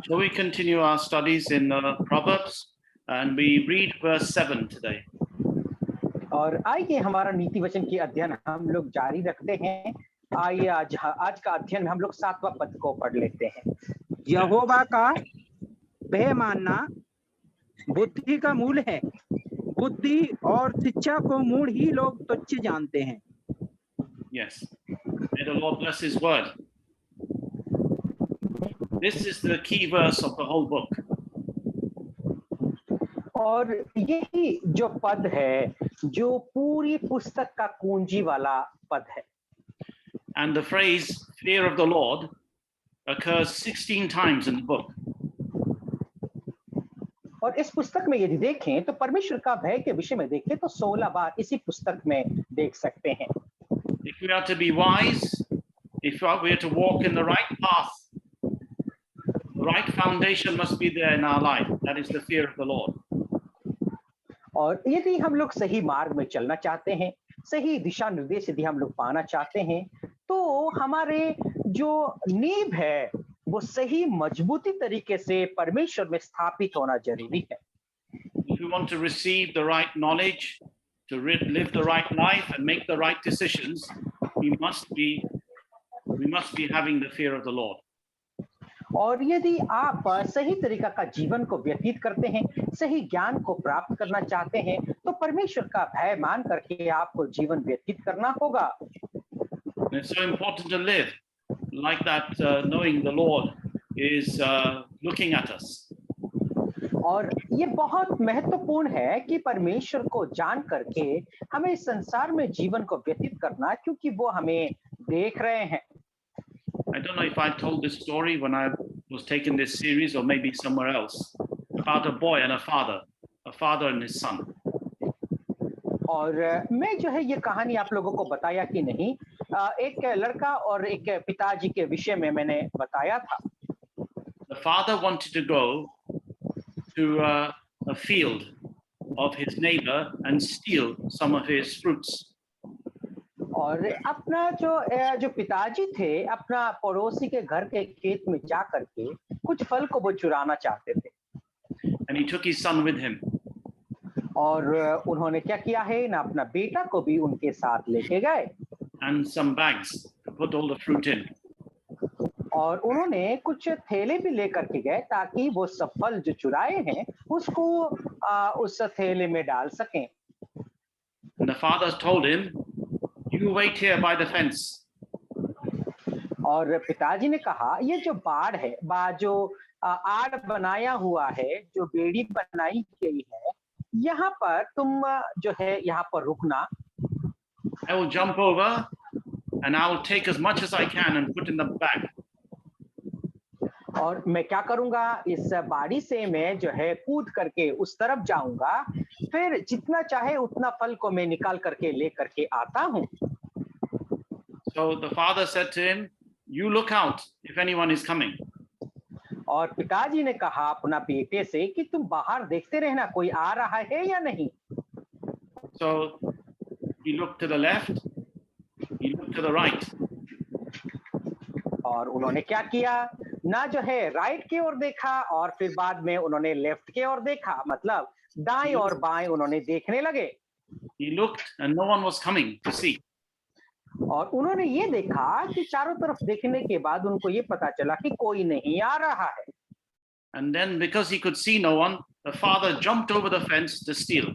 Shall we continue our studies in Proverbs, and we read verse 7 today. और आइए हमारा नीति वचन की अध्ययन हम लोग जारी रखते हैं। आइए आज का अध्ययन में हम लोग 7वां पद को पढ़ लेते हैं। यहोवा का भय मानना बुद्धि का मूल है। बुद्धि और शिक्षा को मूढ़ ही लोग तुच्छ जानते हैं। Yes. May the Lord bless His word. This is the key verse of the whole book. और यही जो पद है जो पूरी पुस्तक का कुंजी वाला पद है। And the phrase fear of the Lord occurs 16 times in the book. और इस पुस्तक में यदि देखें तो परमेश्वर का भय के विषय में देखें तो 16 बार इसी पुस्तक में देख सकते हैं। If we are to be wise, if we are to walk in the right path, the right foundation must be there in our life. That is the fear of the Lord. और यदि हम लोग सही मार्ग में चलना चाहते हैं, सही दिशा निर्देश यदि हम लोग पाना चाहते हैं, तो हमारे जो नींव है वो सही मजबूती तरीके से परमेश्वर में स्थापित होना जरूरी है। If we want to receive the right knowledge, to live the right life and make the right decisions, we must be having the fear of the Lord. और यदि आप सही तरीका का जीवन को व्यतीत करते हैं, सही ज्ञान को प्राप्त करना चाहते हैं, तो परमेश्वर का भय मान करके आपको जीवन व्यतीत करना होगा। It's so important to live like that, knowing the Lord is looking at us. और ये बहुत महत्वपूर्ण है कि परमेश्वर को जान करके हमें इस संसार में जीवन को व्यतीत करना, क्योंकि वो हमें देख रहे हैं। I don't know if I told this story when I was taking this series or maybe somewhere else, about a boy and a father and his son. और मैं जो है ये कहानी आप लोगों को बताया कि नहीं, एक लड़का और एक पिताजी के विषय में मैंने बताया था। The father wanted to go to a field of his neighbor and steal some of his fruits. और अपना जो पिताजी थे, अपना पड़ोसी के घर के खेत में जा करके कुछ फल को वो चुराना चाहते थे। And he took his son with him. और उन्होंने क्या किया है ना, अपना बेटा को भी उनके साथ लेके गए। And some bags to put all the fruit in. और उन्होंने कुछ थैले भी लेकर के गए ताकि वो सब फल जो चुराए हैं उसको उस थैले में डाल सकें। And the father told him, "You wait here by the fence." और पिताजी ने कहा, ये जो बाड़ है, जो आड़ बनाया हुआ है, जो बेड़ी बनाई गई है, यहाँ पर तुम जो है यहाँ पर रुकना। I will jump over and I will take as much as I can and put in the bag. और मैं क्या करूंगा, इस बाड़ी से मैं जो है कूद करके उस तरफ जाऊंगा, फिर जितना चाहे उतना फल को मैं निकाल करके ले करके आता हूँ। So the father said to him, "You look out if anyone is coming." और पिताजी ने कहा अपना बेटे से कि तुम बाहर देखते रहना, कोई आ रहा है या नहीं। So he looked to the left, he looked to the right. और उन्होंने क्या किया ना, जो है राइट की ओर देखा और फिर बाद में उन्होंने लेफ्ट की ओर देखा, मतलब दाएं और बाएं उन्होंने देखने लगे। He looked and no one was coming to see. और उन्होंने ये देखा कि चारों तरफ देखने के बाद उनको ये पता चला कि कोई नहीं आ रहा है। And then because he could see no one, the father jumped over the fence to steal.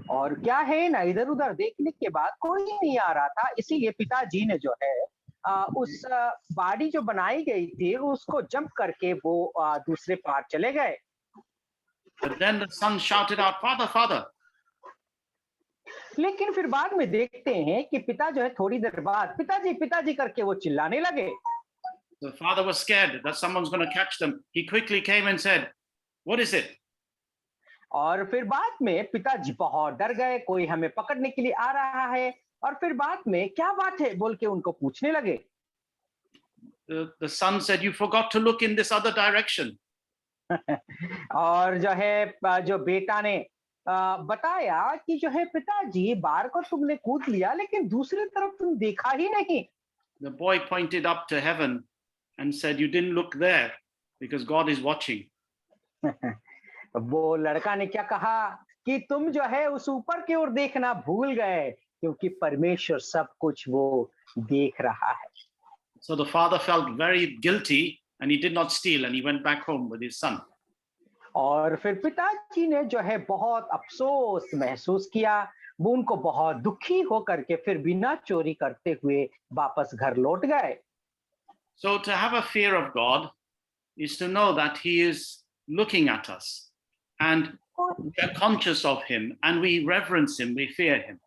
और क्या है ना, इधर उधर देखने के बाद कोई नहीं आ रहा था, इसीलिए पिताजी ने जो है उस बाड़ी जो बनाई गई थी उसको जंप करके वो दूसरे पार चले गए। But then the son shouted out, "Father, father." लेकिन फिर बाद में देखते हैं कि पिता जो है थोड़ी देर बाद पिताजी पिताजी करके वो चिल्लाने लगे। The father was scared that someone's going to catch them. He quickly came and said, "What is it?" और फिर बाद में पिताजी बहुत डर गए, कोई हमें पकड़ने के लिए आ रहा है। और फिर बाद में क्या बात है बोल के उनको पूछने लगे। The son said, "You forgot to look in this other direction." और जो है जो बेटा ने बताया कि जो है पिताजी, बार को तुमने कूद लिया लेकिन दूसरी तरफ तुम देखा ही नहीं। The boy pointed up to heaven and said, "You didn't look there because God is watching. वो लड़का ने क्या कहा कि तुम जो है उस ऊपर की ओर देखना भूल गए क्योंकि परमेश्वर सब कुछ वो देख रहा है। So the father felt very guilty and he did not steal and he went back home with his son. और फिर पिताजी ने जो है बहुत अफसोस महसूस किया, वो उनको बहुत दुखी होकर के फिर बिना चोरी करते हुए वापस घर लौट गए। So to have a fear of God is to know that he is looking at us and we are conscious of him and we reverence him, we fear him.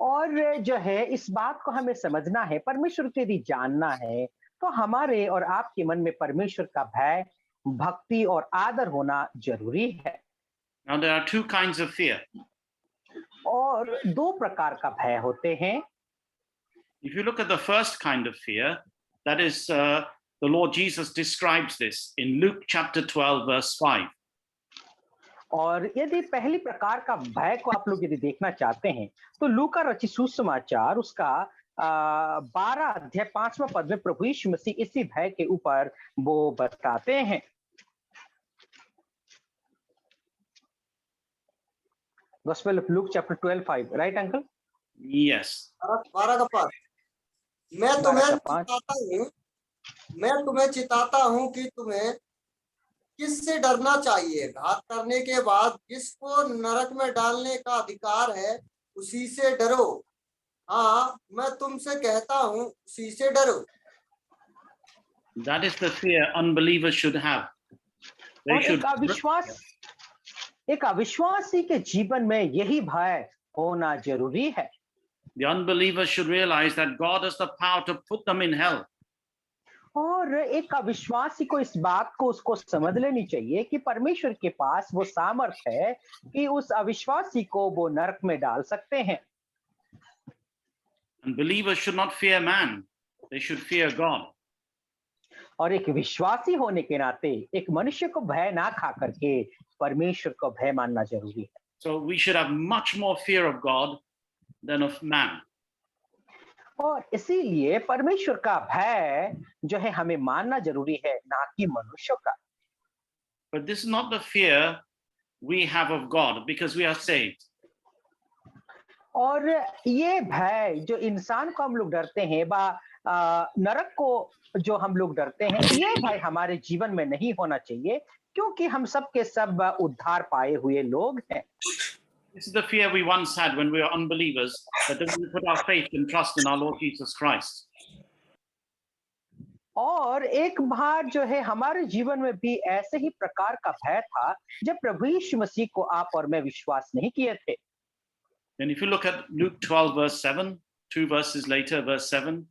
और जो है इस बात को हमें समझना है, परमेश्वर को यदि जानना है तो हमारे और आपके मन में परमेश्वर का भय, भक्ति और आदर होना जरूरी है। Now there are two kinds of fear. और दो प्रकार का भय होते हैं। If you look at the first kind of fear, that is the Lord Jesus describes this in Luke chapter 12 verse 5. और यदि पहली प्रकार का भय को आप लोग यदि देखना चाहते हैं तो लूका रचित सुसमाचार उसका 12 अध्याय 5वां पद में प्रभु यीशु मसीह इसी भय के ऊपर वो बताते हैं। Gospel of Luke chapter 12:5, right uncle? Yes. 12 का पद। मैं तुम्हें चिताता हूँ कि तुम्हें किससे डरना चाहिए। घात करने के बाद जिसको नरक में डालने का अधिकार है उसी से डरो। हाँ, मैं तुमसे कहता हूँ उसी से डरो। That is the fear unbelievers should have. They और should. एक अविश्वासी के जीवन में यही भय होना जरूरी है। The unbelievers should realize that God has the power to put them in hell. और एक अविश्वासी को इस बात को उसको समझ लेनी चाहिए कि परमेश्वर के पास वो सामर्थ है कि उस अविश्वासी को वो नरक में डाल सकते हैं। And believers should not fear man, they should fear God. और एक विश्वासी होने के नाते एक मनुष्य को भय ना खा करके परमेश्वर को भय मानना जरूरी है। So we should have much more fear of God than of man. और इसीलिए परमेश्वर का भय जो है हमें मानना जरूरी है, ना कि मनुष्यों का। But this is not the fear we have of God because we are saved. और ये भय जो इंसान को हम लोग डरते हैं नरक को जो हम लोग डरते हैं, ये भय हमारे जीवन में नहीं होना चाहिए क्योंकि हम सब के सब उद्धार पाए हुए लोग हैं। This is the fear we once had when we were unbelievers, that we put our faith and trust in our Lord Jesus Christ. और एक बार जो है हमारे जीवन में भी ऐसे ही प्रकार का भय था जब प्रभु यीशु मसीह को आप और मैं विश्वास नहीं किए थे। And if you look at Luke 12 verse 7, 2 verses later, verse 7.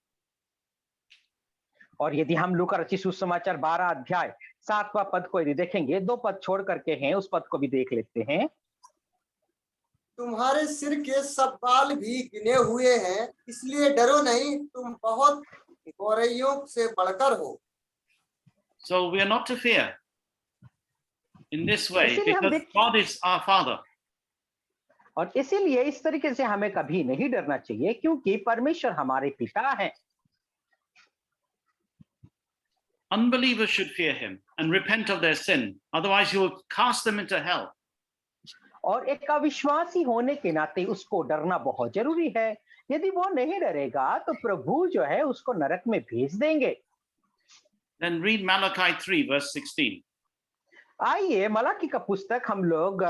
और यदि हम लूका रचित सुसमाचार 12 अध्याय 7वां पद को यदि देखेंगे, 2 पद छोड़ करके हैं, उस पद को भी देख लेते हैं। तुम्हारे सिर के सब बाल भी गिने हुए हैं, इसलिए डरो नहीं, तुम बहुत गौरैयों से बढ़कर हो। So we are not to fear in this way because God is our Father. और इसीलिए इस तरीके से हमें कभी नहीं डरना चाहिए क्योंकि परमेश्वर हमारे पिता हैं। Unbelievers should fear him and repent of their sin, otherwise he will cast them into hell. और एक अविश्वासी होने के नाते उसको डरना बहुत जरूरी है। यदि वो नहीं डरेगा तो प्रभु जो है उसको नरक में भेज देंगे। Then read Malachi 3 verse 16. आइए मलाकी का पुस्तक हम लोग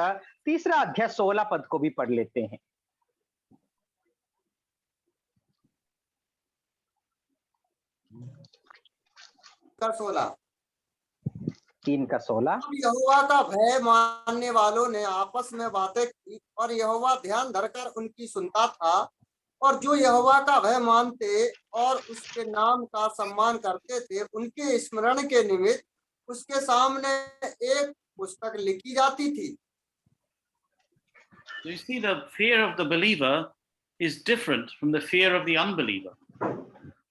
3 अध्याय 16 पद को भी पढ़ लेते हैं। 3 का 16। यहोवा का भय मानने वालों ने आपस में बातें की और यहोवा ध्यान धरकर उनकी सुनता था, और जो यहोवा का भय मानते और उसके नाम का सम्मान करते थे उनके स्मरण के निमित्त उसके सामने एक पुस्तक लिखी जाती थी। So you see, the fear of the believer is different from the fear of the unbeliever.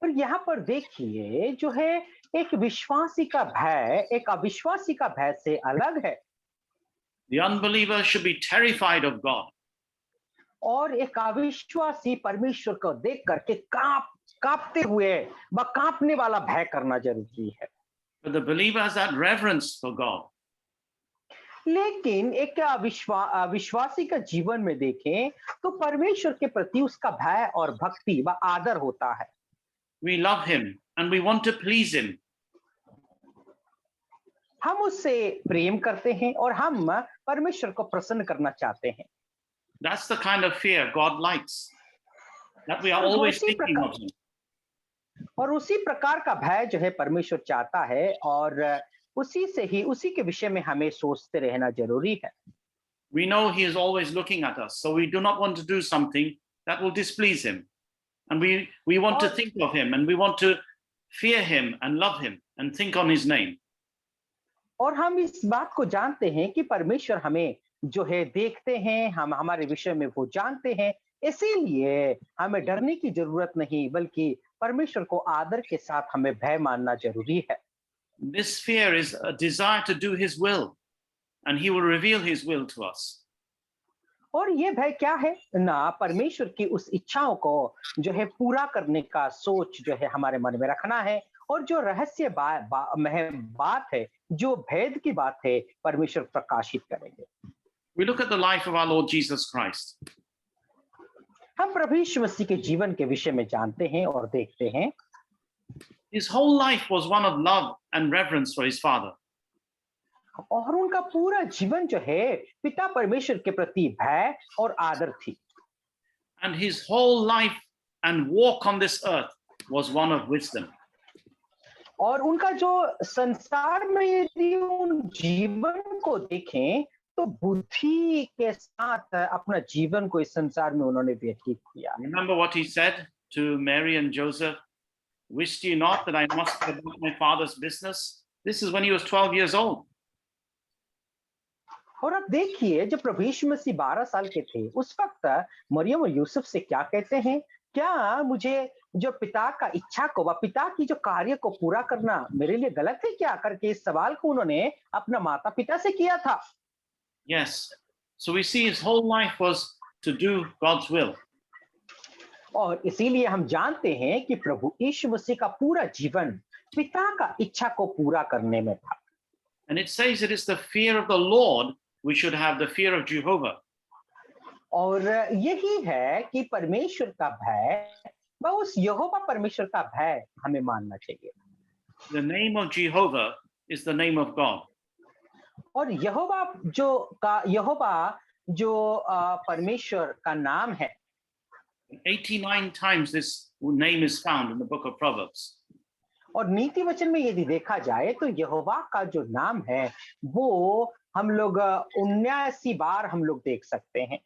और यहाँ पर देखिए जो है एक विश्वासी का भय एक अविश्वासी का भय से अलग है। The unbeliever should be terrified of God. और एक अविश्वासी परमेश्वर को देख करके कांपते हुए व कांपने वाला भय करना जरूरी है। But the believer has that reverence for God. लेकिन एक विश्वासी का जीवन में देखें तो परमेश्वर के प्रति उसका भय और भक्ति व आदर होता है। We love him and we want to please him. हम उससे प्रेम करते हैं और हम परमेश्वर को प्रसन्न करना चाहते हैं। That's the kind of fear God likes, that we are और always उसी thinking प्रकार- of him. और उसी प्रकार का भय जो है परमेश्वर चाहता है और उसी से ही उसी के विषय में हमें सोचते रहना जरूरी है। We know he is always looking at us, so we do not want to do something that will displease him. And we want to think of him and we want to fear him and love him and think on his name. और हम इस बात को जानते हैं कि परमेश्वर हमें जो है देखते हैं, हम हमारे विषय में वो जानते हैं, इसीलिए हमें डरने की जरूरत नहीं बल्कि परमेश्वर को आदर के साथ हमें भय मानना जरूरी है। This fear is a desire to do his will, and he will reveal his will to us. और ये भय क्या है ना, परमेश्वर की उस इच्छाओं को जो है पूरा करने का सोच जो है हमारे मन में रखना है, और जो रहस्य बात है, जो भेद की बात है, परमेश्वर प्रकाशित करेंगे। We look at the life of our Lord Jesus Christ. हम प्रभु यीशु मसीह के जीवन के विषय में जानते हैं और देखते हैं। His whole life was one of love and reverence for his Father. और उनका पूरा जीवन जो है पिता परमेश्वर के प्रति भय और आदर थी। And his whole life and walk on this earth was one of wisdom. और उनका जो संसार में यदि उन जीवन को देखें तो बुद्धि के साथ अपना जीवन को इस संसार में उन्होंने व्यतीत किया। Remember what he said to Mary and Joseph? Wished you not that I must be about my father's business? This is when he was 12 years old. और अब देखिए जब प्रभु यीशु मसीह 12 साल के थे उस वक्त मरियम और यूसुफ से क्या कहते हैं, क्या मुझे जो पिता का इच्छा को व पिता की जो कार्य को पूरा करना मेरे लिए गलत है क्या, करके इस सवाल को उन्होंने अपना माता पिता से किया था। Yes. So we see his whole life was to do God's will. और इसीलिए हम जानते हैं कि प्रभु यीशु मसीह का पूरा जीवन पिता का इच्छा को पूरा करने में था। And it says it is the fear of the Lord we should have, the fear of Jehovah. और यही है कि परमेश्वर का भय व उस यहोवा परमेश्वर का भय हमें मानना चाहिए। The name of Jehovah is the name of God. और यहोवा जो परमेश्वर का नाम है, 89 times this name is found in the book of Proverbs. और नीति वचन में यदि देखा जाए तो यहोवा का जो नाम है वो हम लोग 79 बार हम लोग देख सकते हैं।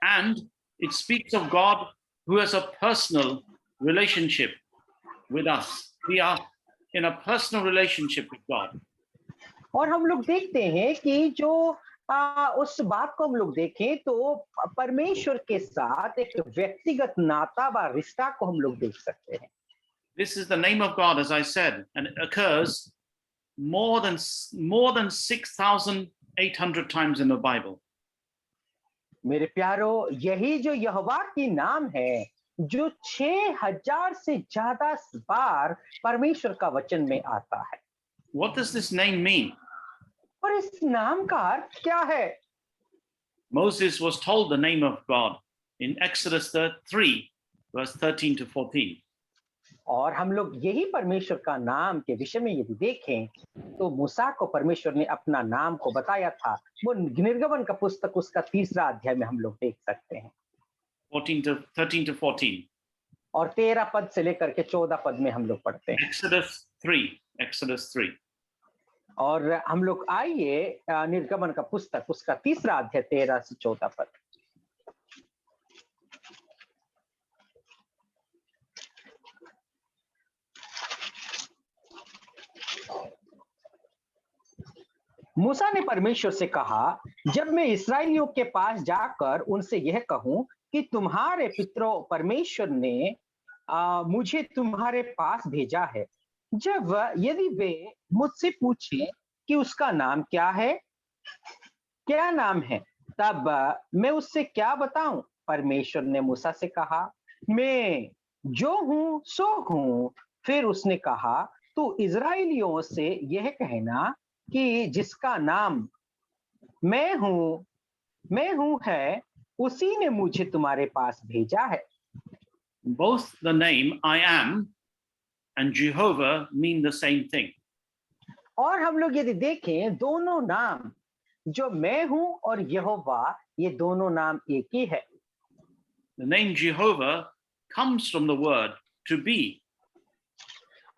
And it speaks of God who has a personal relationship with us. We are in a personal relationship with God. और हम लोग देखते हैं कि जो उस बात को हम लोग देखें तो परमेश्वर के साथ एक व्यक्तिगत नाता व रिश्ता को हम लोग देख सकते हैं। This is the name of God, as I said, and it occurs more than 6,800 times in the Bible. मेरे प्यारो, यही जो यहोवा की नाम है जो 6000 से ज्यादा बार परमेश्वर का वचन में आता है। What does this name mean? और इस नाम का अर्थ क्या है? Moses was told the name of God in Exodus 3, verse 13 to 14. और हम लोग यही परमेश्वर का नाम के विषय में यदि देखें तो मूसा को परमेश्वर ने अपना नाम को बताया था, वो निर्गमन का पुस्तक उसका 3रा अध्याय में हम लोग देख सकते हैं। 13 to 14. और 13 पद से लेकर के 14 पद में हम लोग पढ़ते हैं। Exodus 3. और हम लोग आइए निर्गमन का पुस्तक उसका 3रा अध्याय 13 से 14 पद। मूसा ने परमेश्वर से कहा, जब मैं इस्राएलियों के पास जाकर उनसे यह कहूं कि तुम्हारे पितरों परमेश्वर ने मुझे तुम्हारे पास भेजा है, जब यदि वे मुझसे पूछे कि उसका नाम क्या है, क्या नाम है, तब मैं उससे क्या बताऊं? परमेश्वर ने मूसा से कहा, मैं जो हूं सो हूं। फिर उसने कहा, तो इजराइलियों से यह कहना कि जिसका नाम मैं हूं है, उसी ने मुझे तुम्हारे पास भेजा है। Both the name I am and Jehovah mean the same thing. और हम लोग यदि देखें, दोनों नाम जो मैं हूं और यहोवा, ये दोनों नाम एक ही है। The name Jehovah comes from the word to be.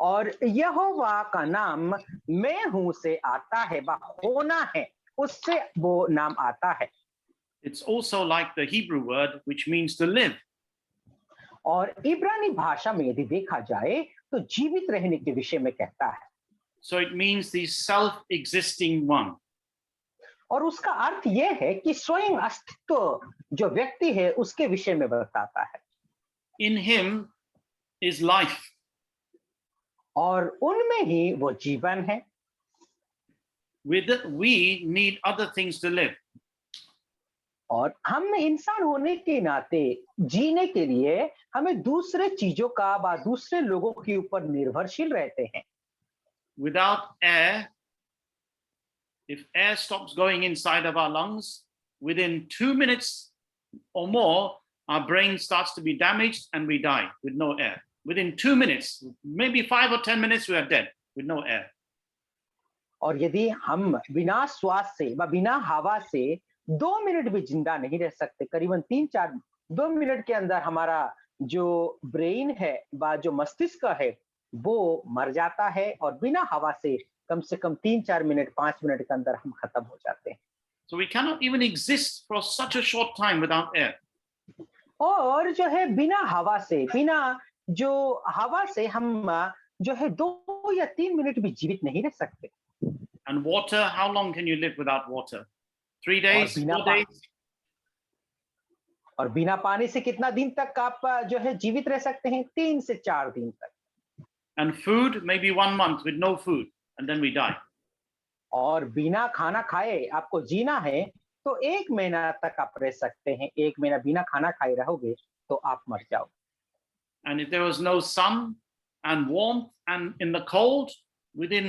और यहोवा का नाम मैं हूं से आता है, बा होना है, उससे वो नाम आता है। It's also like the Hebrew word which means to live. और इब्रानी भाषा में यदि देखा जाए तो जीवित रहने के विषय में कहता है। So it means the self-existing one. और उसका अर्थ यह है कि स्वयं अस्तित्व जो व्यक्ति है उसके विषय में बताता है। In him is life. और उनमें ही वो जीवन है। We need other things to live. और हम इंसान होने के नाते जीने के लिए हमें दूसरे चीजों का व दूसरे लोगों के ऊपर निर्भरशील रहते हैं। Without air, if air stops going inside of our lungs, within 2 minutes or more, our brain starts to be damaged and we die with no air. Within 2 minutes, maybe 5 or 10 minutes, we are dead with no air. और यदि हम बिना श्वास से व बिना हवा से 2 मिनट भी जिंदा नहीं रह सकते, करीबन 2 मिनट के अंदर हमारा जो ब्रेन है व जो मस्तिष्क है वो मर जाता है, और बिना हवा से कम 3-4 मिनट 5 मिनट के अंदर हम खत्म हो जाते हैं। So we cannot even exist for such a short time without air. और जो है बिना हवा से हम जो है 2 या 3 मिनट भी जीवित नहीं रह सकते। And water, how long can you live without water? 3 days, 4 days? और बिना पानी से कितना दिन तक आप जो है जीवित रह सकते हैं? 3 से 4 दिन तक। And food, maybe 1 month with no food, and then we die. और बिना खाना खाए आपको जीना है तो 1 महीना तक आप रह सकते हैं। 1 महीना बिना खाना खाए रहोगे तो आप मर जाओगे। And if there was no sun and warmth and in the cold, within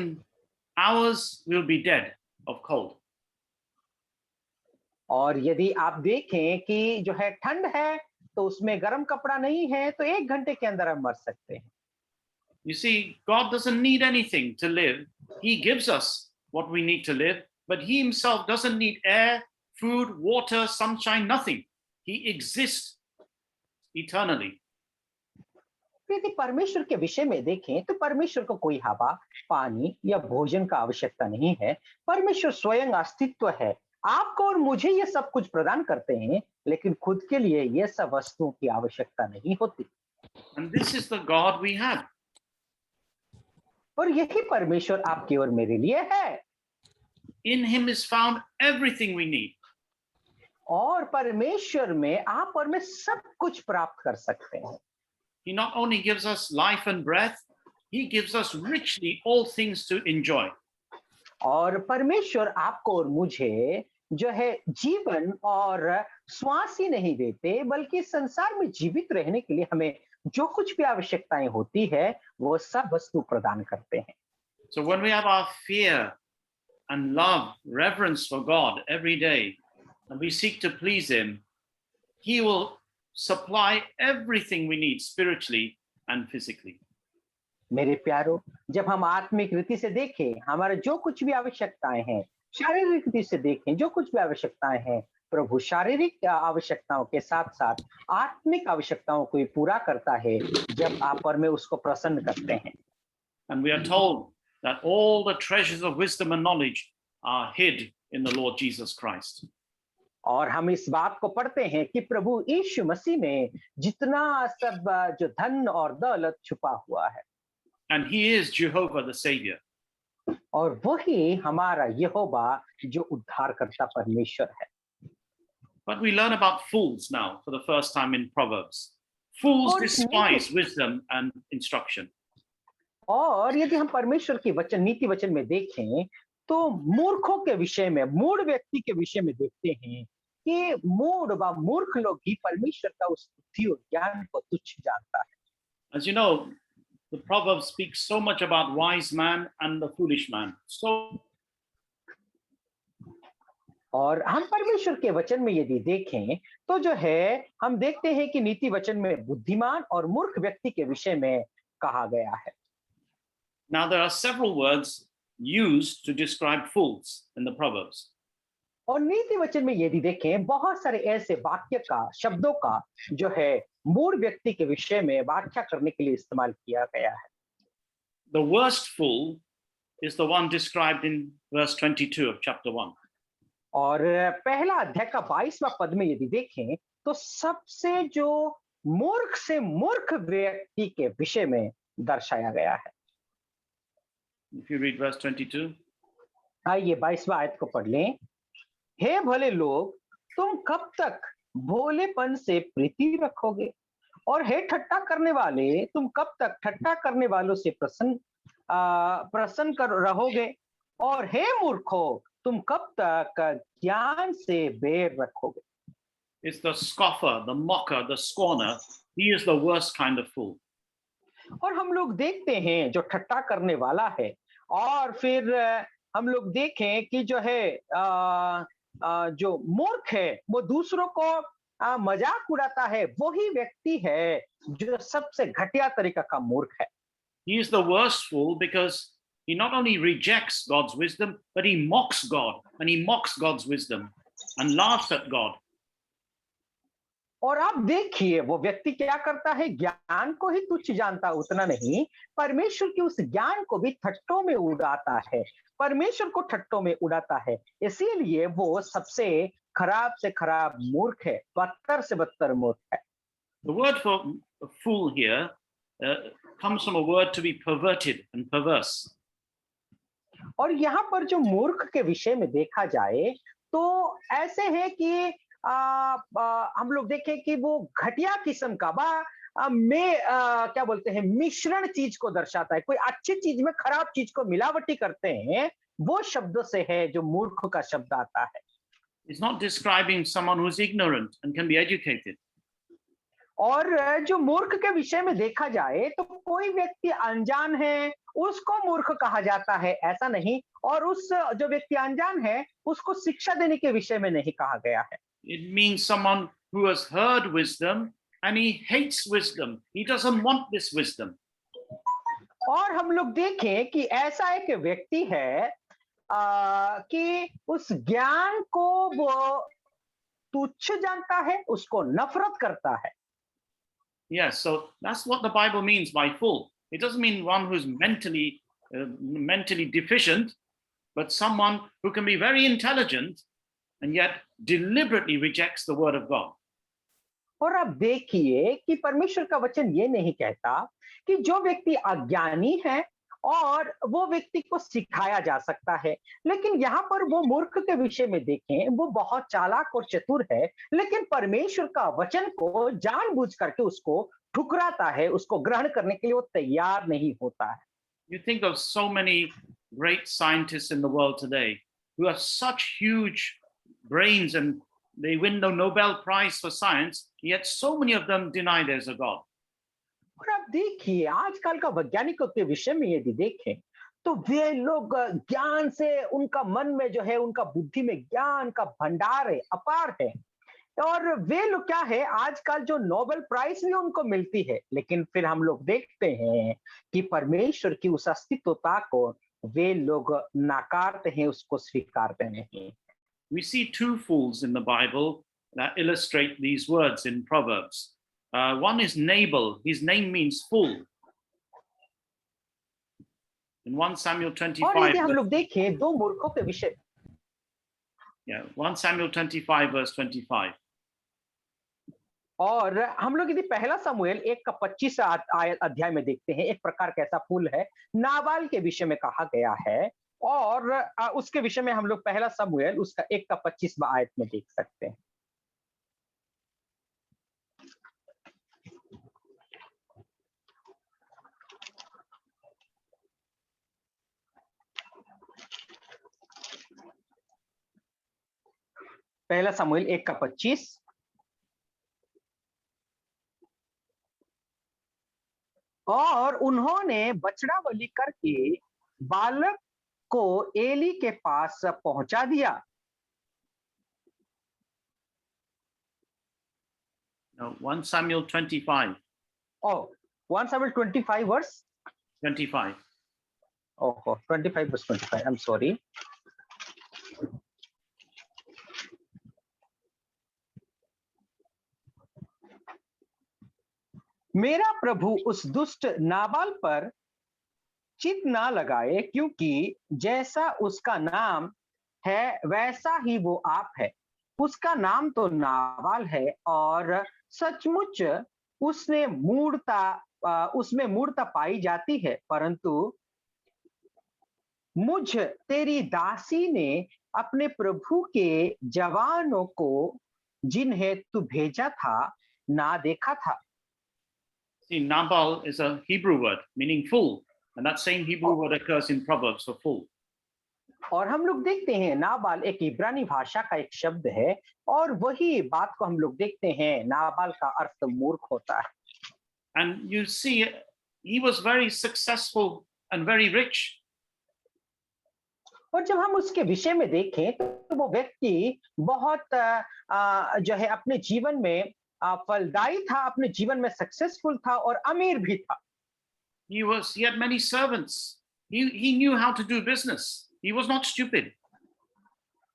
hours we'll be dead of cold. और यदि आप देखें कि जो है ठंड है तो उसमें गर्म कपड़ा नहीं है तो 1 घंटे के अंदर हम मर सकते हैं। You see, God doesn't need anything to live. He gives us what we need to live, but he himself doesn't need air, food, water, sunshine, nothing. He exists eternally. यदि परमेश्वर के विषय में देखें तो परमेश्वर को कोई हवा, पानी या भोजन का आवश्यकता नहीं है। परमेश्वर स्वयं अस्तित्व है। आपको और मुझे ये सब कुछ प्रदान करते हैं, लेकिन खुद के लिए ये सब वस्तुओं की आवश्यकता नहीं होती। And this is the God we have. और यही परमेश्वर आपकी और मेरे लिए है। In him is found everything we need. और परमेश्वर में आप और मैं सब कुछ प्राप्त कर सकते हैं। He not only gives us life and breath, he gives us richly all things to enjoy. और परमेश्वर आपको और मुझे जो है जीवन और श्वास ही नहीं देते, बल्कि संसार में जीवित रहने के लिए हमें जो कुछ भी आवश्यकताएं होती है वो सब वस्तु प्रदान करते हैं। So when we have our fear and love, reverence for God every day, and we seek to please him, he will supply everything we need spiritually and physically. मेरे प्यारो, जब हम आत्मिक रीति से देखें हमारे जो कुछ भी आवश्यकताएं हैं, शारीरिक रीति से देखें जो कुछ भी आवश्यकताएं हैं, प्रभु शारीरिक आवश्यकताओं के साथ साथ आत्मिक आवश्यकताओं को पूरा करता है जब आप और मैं उसको प्रसन्न करते हैं। And we are told that all the treasures of wisdom and knowledge are hid in the Lord Jesus Christ. और हम इस बात को पढ़ते हैं कि प्रभु यीशु मसीह में जितना सब जो धन और दौलत छुपा हुआ है। And he is Jehovah the Savior. और वही हमारा यहोवा जो उद्धारकर्ता परमेश्वर है। But we learn about fools now for the first time in Proverbs. Fools despise wisdom and instruction. और यदि हम परमेश्वर की वचन नीति वचन में देखें तो मूर्खों के विषय में, मूढ़ व्यक्ति के विषय में देखते हैं कि मूढ़ व मूर्ख लोग ही परमेश्वर का उस बुद्धि और ज्ञान को तुच्छ जानता है। As you know, the Proverbs speak so much about wise man and the foolish man. So और हम परमेश्वर के वचन में यदि देखें तो जो है हम देखते हैं कि नीति वचन में बुद्धिमान और मूर्ख व्यक्ति के विषय में कहा गया है। now there are several words used to describe fools in the Proverbs. और नीति वचन में यदि देखें बहुत सारे ऐसे वाक्य का शब्दों का जो है मूढ़ व्यक्ति के विषय में व्याख्या करने के लिए इस्तेमाल किया गया है। The worst fool is the one described in verse 22 of chapter 1. और पहला अध्याय का 22वां पद में यदि देखें तो सबसे जो मूर्ख से मूर्ख व्यक्ति के विषय में दर्शाया गया है। If you read verse 22. आइए 22वां आयत को पढ़ लें। हे भले लोग, तुम कब तक भोलेपन से प्रीति रखोगे, और हे ठट्टा करने वाले, तुम कब तक ठट्टा करने वालों से प्रसन्न कर रहोगे, और हे मूर्खों, तुम कब तक ज्ञान से बैर रखोगे। It's the scoffer, the mocker, the scorner. He is the worst kind of fool. और हम लोग देखते हैं जो ठट्टा करने वाला है, और फिर हम लोग देखें कि जो है जो मूर्ख है वो दूसरों को मजाक उड़ाता है, वही व्यक्ति है जो सबसे घटिया तरीका का मूर्ख है। He is the worst fool because he not only rejects God's wisdom, but he mocks God, and he mocks God's wisdom and laughs at God. और आप देखिए वो व्यक्ति क्या करता है, ज्ञान को ही तुच्छ जानता, उतना नहीं परमेश्वर के उस ज्ञान को भी ठट्टों में उड़ाता है, परमेश्वर को ठट्टों में उड़ाता है। इसीलिए वो सबसे खराब से खराब मूर्ख है, बदतर से बदतर मूर्ख है। The word for fool here comes from a word to be perverted and perverse. और यहाँ पर जो मूर्ख के विषय में देखा जाए तो ऐसे है कि हम लोग देखें कि वो घटिया किस्म का क्या बोलते हैं, मिश्रण चीज को दर्शाता है। कोई अच्छी चीज में खराब चीज को मिलावटी करते हैं, वो शब्द से है जो मूर्ख का शब्द आता है। It's not describing someone who's ignorant and can be educated. और जो मूर्ख के विषय में देखा जाए तो कोई व्यक्ति अनजान है उसको मूर्ख कहा जाता है, ऐसा नहीं। और उस जो व्यक्ति अनजान है उसको शिक्षा देने के विषय में नहीं कहा गया है। It means someone who has heard wisdom and he hates wisdom. He doesn't want this wisdom. और हम लोग देखें कि ऐसा एक व्यक्ति है कि उस ज्ञान को वो तुच्छ जानता है, उसको नफरत करता है। Yes, so that's what the Bible means by fool. It doesn't mean one who's mentally deficient, but someone who can be very intelligent and yet deliberately rejects the word of God. और अब देखिए कि परमेश्वर का वचन ये नहीं कहता कि जो व्यक्ति अज्ञानी है और वो व्यक्ति को सिखाया जा सकता है, लेकिन यहाँ पर वो मूर्ख के विषय में देखें, वो बहुत चालाक और चतुर है, लेकिन परमेश्वर का वचन को जानबूझ करके उसको ठुकराता है, उसको ग्रहण करने के लिए वो तैयार नहीं होता है। You think of so many great scientists in the world today who have such huge brains and they win the Nobel Prize for science, yet so many of them deny there's a God. और आप देखिए आजकल का वैज्ञानिकों के विषय में यदि देखें तो वे लोग ज्ञान से, उनका मन में जो है, उनका बुद्धि में ज्ञान का भंडार है, अपार है, और वे लोग क्या है, आजकल जो नोबेल प्राइज भी उनको मिलती है, लेकिन फिर हम लोग देखते हैं कि परमेश्वर की उस अस्तित्वता को वे लोग नकारते हैं, उसको स्वीकारते नहीं। We see two fools in the Bible that illustrate these words in Proverbs. One is Nabal. His name means fool. In 1 Samuel 25. और यदि हम लोग देखें दो मूर्खों के विषय, 1 Samuel 25 verse 25. और हम लोग यदि पहला समूएल 1:25 अध्याय में देखते हैं, एक प्रकार का ऐसा फूल है, नाबाल के विषय में कहा गया है, और उसके विषय में हम लोग पहला समूएल उसका 1:25 आयत में देख सकते हैं। पहला समूएल 1:25। और उन्होंने बछड़ा बलि करके बालक को एली के पास पहुंचा दिया। No, 1 Samuel 25, Oh, 1 Samuel 25 verse. 25. Oh, 25 verse 25. I'm sorry. मेरा प्रभु उस दुष्ट नाबाल पर चित ना लगाए, क्योंकि जैसा उसका नाम है वैसा ही वो आप है। उसका नाम तो नाबाल है और सचमुच उसने उसमें मूढ़ता पाई जाती है, परंतु मुझ तेरी दासी ने अपने प्रभु के जवानों को जिन्हें तू भेजा था ना देखा था। See, Nabal is a Hebrew word meaning fool, and that same Hebrew word occurs in Proverbs for fool. और हम लोग देखते हैं नाबाल एक इब्रानी भाषा का एक शब्द है, और वही बात को हम लोग देखते हैं, नाबाल का अर्थ मूर्ख होता है। And you see, he was very successful and very rich. और जब हम उसके विषय में देखें तो वो व्यक्ति बहुत जो है अपने जीवन में फलदायी था, अपने जीवन में सक्सेसफुल था और अमीर भी था। He had many servants. He knew how to do business. He was not stupid.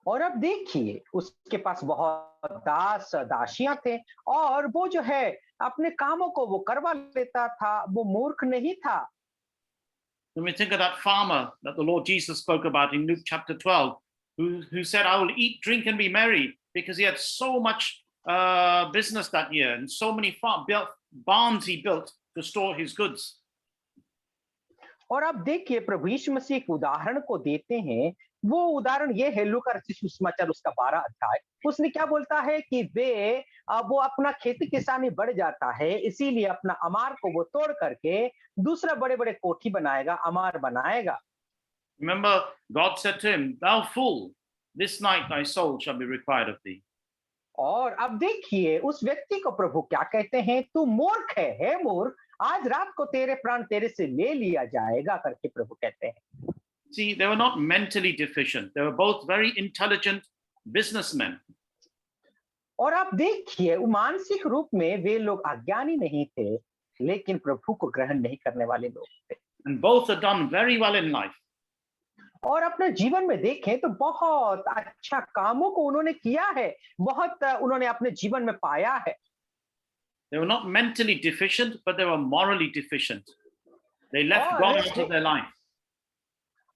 और अब देखिए उसके पास बहुत दास दासियां थे, और वो जो है अपने कामों को वो करवा लेता था, वो मूर्ख नहीं था। When we think of that farmer that the Lord Jesus spoke about in Luke chapter 12, who said, I will eat, drink, and be merry, because he had so much business that year and so many barns he built to store his goods. और अब देखिए प्रभु यीशु मसीह एक उदाहरण को देते हैं। वो उदाहरण ये है लूका रचित सुसमाचार उसका 12 अध्याय। उसने क्या बोलता है कि वो अपना खेती किसानी बढ़ जाता है, इसीलिए अपना अमार को वो तोड़ करके दूसरा बड़े बड़े कोठी बनाएगा, अमार बनाएगा। Remember, God said to him, thou fool, this night thy soul shall be required of thee. और अब देखिए उस व्यक्ति को प्रभु क्या कहते हैं, तू मूर्ख है मूर्ख, आज रात को तेरे प्राण तेरे से ले लिया जाएगा करके प्रभु कहते हैं। See, they were not mentally deficient. They were both very intelligent businessmen. और आप देखिए मानसिक रूप में वे लोग अज्ञानी नहीं थे, लेकिन प्रभु को ग्रहण नहीं करने वाले लोग थे। And both had done very well in life. और अपने जीवन में देखें तो बहुत अच्छा कामों को उन्होंने किया है, बहुत उन्होंने अपने जीवन में पाया है। They were not mentally deficient, but they were morally deficient. They left God out of their life.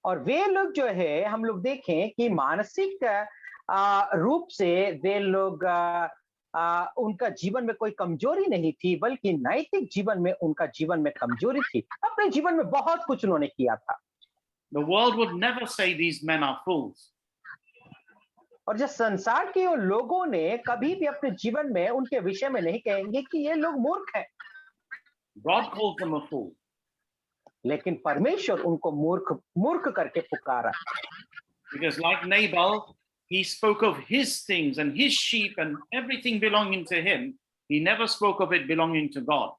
और वे लोग जो है हम लोग देखें कि मानसिक रूप से वे लोग उनका जीवन में कोई कमजोरी नहीं थी, बल्कि नैतिक जीवन में उनका जीवन में कमजोरी थी। अपने जीवन में बहुत कुछ उन्होंने किया था। The world would never say these men are fools. और जो संसार के लोगों ने कभी भी अपने जीवन में उनके विषय में नहीं कहेंगे कि ये लोग मूर्ख हैं। God calls them a fool. लेकिन परमेश्वर उनको मूर्ख करके पुकारा। Because like Nabal, he spoke of his things and his sheep and everything belonging to him. He never spoke of it belonging to God.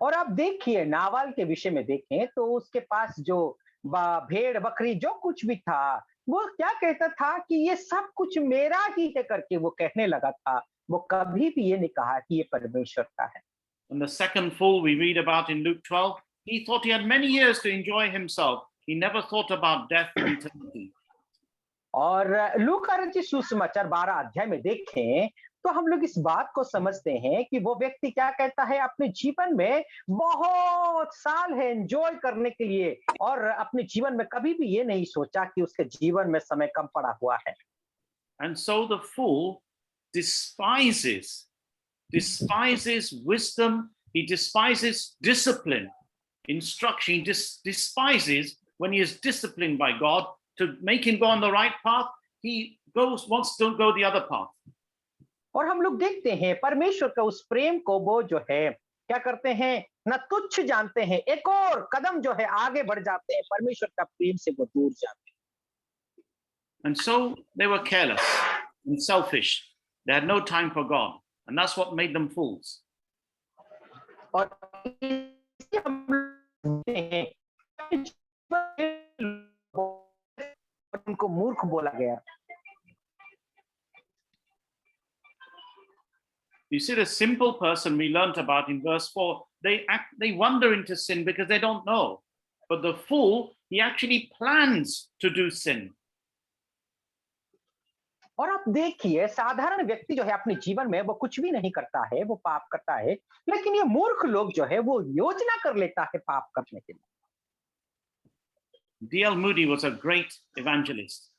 और आप देखिए नाबाल के विषय में देखें तो उसके पास जो भेड़ बकरी जो कुछ भी था, वो क्या कहता था कि ये सब कुछ मेरा ही है करके वो कहने लगा था। वो कभी भी ये नहीं कहा कि ये परमेश्वर का है। And the second fool we read about in Luke 12, he thought he had many years to enjoy himself. He never thought about death and eternity. और लूका रचित सुसमाचार 12 अध्याय में देखें तो हम लोग इस बात को समझते हैं कि वो व्यक्ति क्या कहता है, अपने जीवन में बहुत साल है एंजॉय करने के लिए, और अपने जीवन में कभी भी ये नहीं सोचा कि उसके जीवन में समय कम पड़ा हुआ है। And so the fool despises wisdom, he despises discipline, instruction, he despises when he is disciplined by God to make him go on the right path, he wants to go the other path. और हम लोग देखते हैं परमेश्वर का उस प्रेम को वो जो है क्या करते हैं, न तुच्छ जानते हैं, एक और कदम जो है आगे बढ़ जाते हैं, परमेश्वर का प्रेम से वो दूर जाते हैं। And so they were careless and selfish. They had no time for God, and that's what made them fools. और हम हैं, उनको मूर्ख बोला गया। You see, the simple person we learnt about in verse 4, they wander into sin because they don't know. But the fool, he actually plans to do sin. और आप देखिए साधारण व्यक्ति जो है अपने जीवन में वो कुछ भी नहीं करता है, वो पाप करता है, लेकिन ये मूर्ख लोग जो है वो योजना कर लेता है पाप करने के लिए। D.L. Moody was a great evangelist.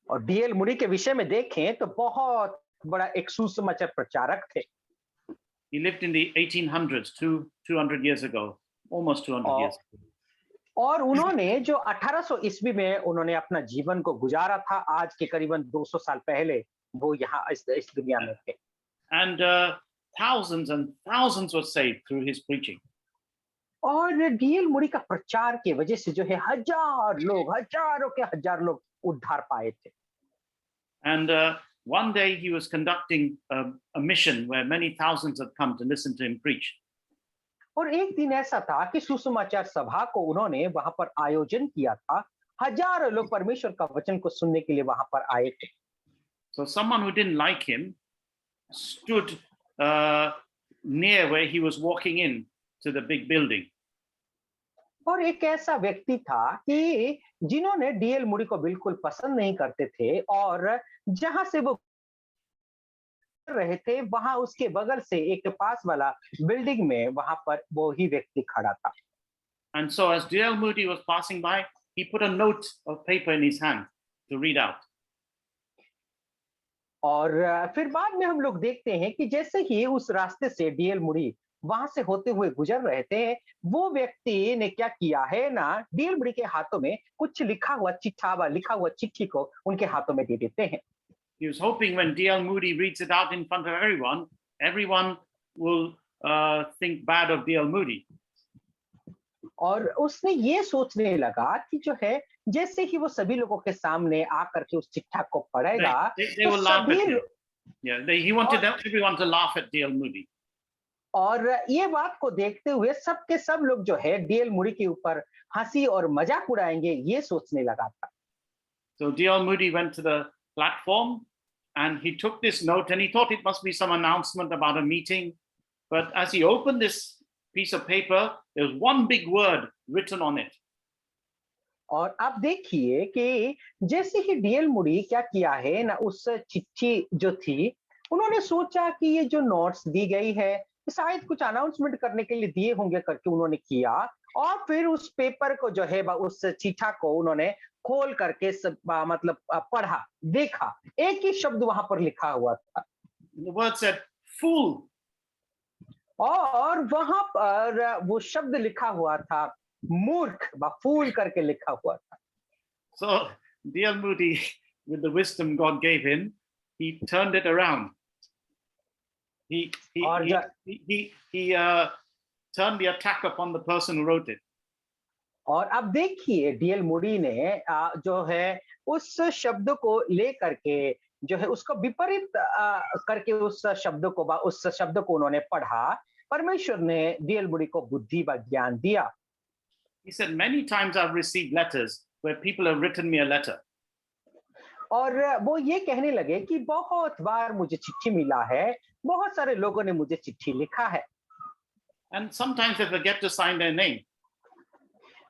और डीएल मूडी के विषय में देखें तो बहुत बड़ा एक सुसमाचार प्रचारक थे। He lived in the 1800s, 200 years ago, almost 200 years ago. और उन्होंने जो 1800 ईस्वी में उन्होंने अपना जीवन को गुजारा था, आज के करीबन 200 साल पहले वो यहाँ इस दुनिया में थे। And thousands and thousands were saved through his preaching. और डीएल मूडी का प्रचार की वजह से जो है हजारों के हजार लोग उद्धार पाए थे। And one day he was conducting a mission where many thousands had come to listen to him preach. और एक दिन ऐसा था कि सुसमाचार सभा को उन्होंने वहां पर आयोजन किया था, हजारों लोग परमेश्वर का वचन को सुनने के लिए वहां पर आए थे। So someone who didn't like him stood near where he was walking in to the big building. और एक ऐसा व्यक्ति था कि जिन्होंने डीएल मूडी को बिल्कुल पसंद नहीं करते थे, और जहां से वो रहे थे वहां उसके बगल से एक पास वाला बिल्डिंग में वहां पर वो ही व्यक्ति खड़ा था। And so as D.L. Moody was passing by, he put a note of paper in his hand to read out. और फिर बाद में हम लोग देखते हैं कि जैसे ही उस रास्ते से डीएल मूडी वहां से होते हुए गुजर रहे थे, वो व्यक्ति ने क्या किया है ना, डीएल मूडी के हाथों में कुछ लिखा हुआ चिट्ठी को उनके हाथों में दे देते हैं। He was hoping when D.L. Moody reads it out in front of everyone will think bad of D.L. Moody. और उसने ये सोचने लगा कि जो है जैसे ही वो सभी लोगों के सामने आकर के उस चिट्ठा को पढ़ेगा, They will laugh at him. Yeah, he wanted everyone to laugh at D.L. Moody. और ये बात को देखते हुए सबके सब लोग जो है डीएल मूडी के ऊपर हंसी और मजाक उड़ाएंगे, ये सोचने लगा था। So D.L. Moody went to the platform and he took this note and he thought it must be some announcement about a meeting. But as he opened this piece of paper, there was one big word written on it. और आप देखिए कि जैसे ही DL Moody क्या किया है ना, उस चिट्ठी जो थी, उन्होंने सोचा कि ये जो नोट्स दी गई है शायद कुछ अनाउंसमेंट करने के लिए दिए होंगे करके उन्होंने किया, और फिर उस पेपर को जो है उस चिट्ठा को उन्होंने खोल करके मतलब पढ़ा, देखा, एक ही शब्द वहां पर लिखा हुआ था। The word said, "Fool." और वहां पर वो शब्द लिखा हुआ था मूर्ख, फूल करके लिखा हुआ था। So D.L. Moody, with the wisdom God gave him, he turned it around. He turned the attack upon the person who wrote it. और अब देखिए डीएल मूडी ने जो है उस शब्द को ले करके जो है उसको विपरीत करके उस शब्द को उन्होंने पढ़ा। परमेश्वर ने डीएल मूडी को बुद्धि व ज्ञान दिया। He said, many times I've received letters where people have written me a letter. और वो ये कहने लगे कि बहुत बार मुझे चिट्ठी मिला है, बहुत सारे लोगों ने मुझे चिट्ठी लिखा है। And sometimes they forget to sign their name.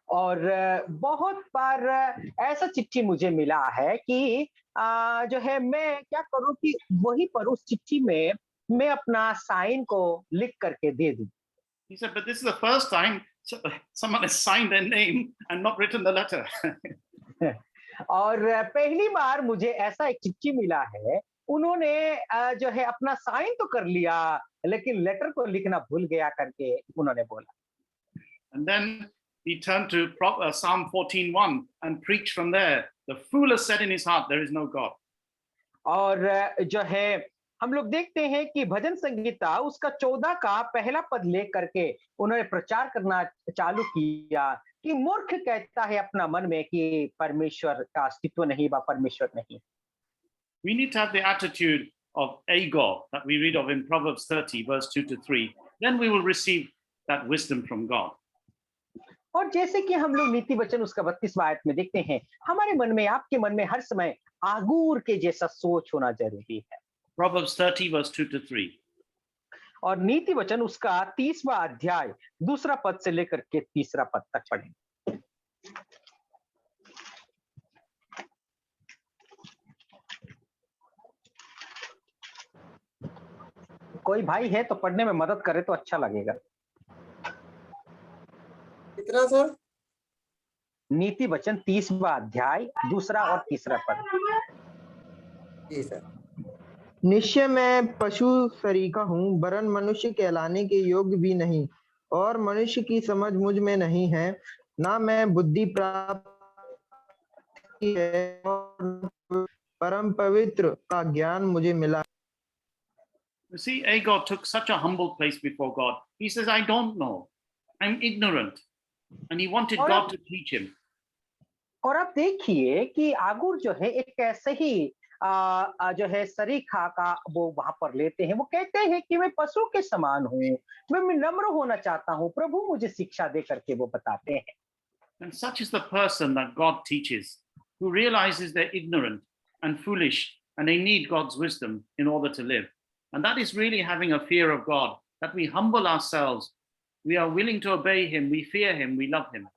और बहुत बार ऐसा चिट्ठी मुझे मिला है कि जो है मैं क्या करूं कि वहीं पर उस चिट्ठी में मैं अपना साइन को लिख करके दे दूं। He said, but this is the first time someone has signed their name and not written the letter. और पहली बार मुझे ऐसा एक चिट्ठी मिला है, उन्होंने जो है अपना साइन तो कर लिया लेकिन लेटर को लिखना भूल गया करके उन्होंने बोला। And then he turned to Psalm 14:1 and preached from there. The fool has said in his heart, there is no God. और जो है हम लोग देखते हैं कि भजन संगीता उसका 14 का पहला पद ले करके उन्होंने प्रचार करना चालू किया कि मूर्ख कहता है अपना मन में कि परमेश्वर का अस्तित्व नहीं, व परमेश्वर नहीं। We need to have the attitude of Agor that we read of in Proverbs 30 verse 2 to 3. Then we will receive that wisdom from God. और जैसे कि हम लोग नीति वचन उसका 32वां आयत में देखते हैं, हमारे मन में, आपके मन में हर समय आगूर के जैसा सोच होना जरूरी है। Proverbs 30, verse 2 to 3. और नीति वचन उसका 30वां अध्याय 2 पद से लेकर के 3 पद तक पढ़ें। कोई भाई है तो पढ़ने में मदद करे तो अच्छा लगेगा। कितना सर? नीति वचन 30वां अध्याय 2 और 3 पद। जी सर। निश्चय मैं पशु सरीखा हूँ, वरन मनुष्य कहलाने के योग्य भी नहीं, और मनुष्य की समझ मुझ में नहीं है, ना मैं बुद्धि प्राप्त की है, और परम पवित्र का ज्ञान मुझे मिला। You see, Agag took such a humble place before God. He says, I don't know. I'm ignorant. And he wanted और God अब- to teach him. और अब देखिए कि आगुर जो है एक ऐसे ही जो है सरीखा का वो वहां पर लेते हैं। वो कहते हैं कि मैं पशु के समान हूँ, मैं नम्र होना चाहता हूँ, प्रभु मुझे शिक्षा दे करके वो बताते हैं। And such is the person that God teaches, who realizes they're ignorant and foolish and they need God's wisdom in order to live. And that is really having a fear of God, that we humble ourselves, we are willing to obey him, we fear him, we love him.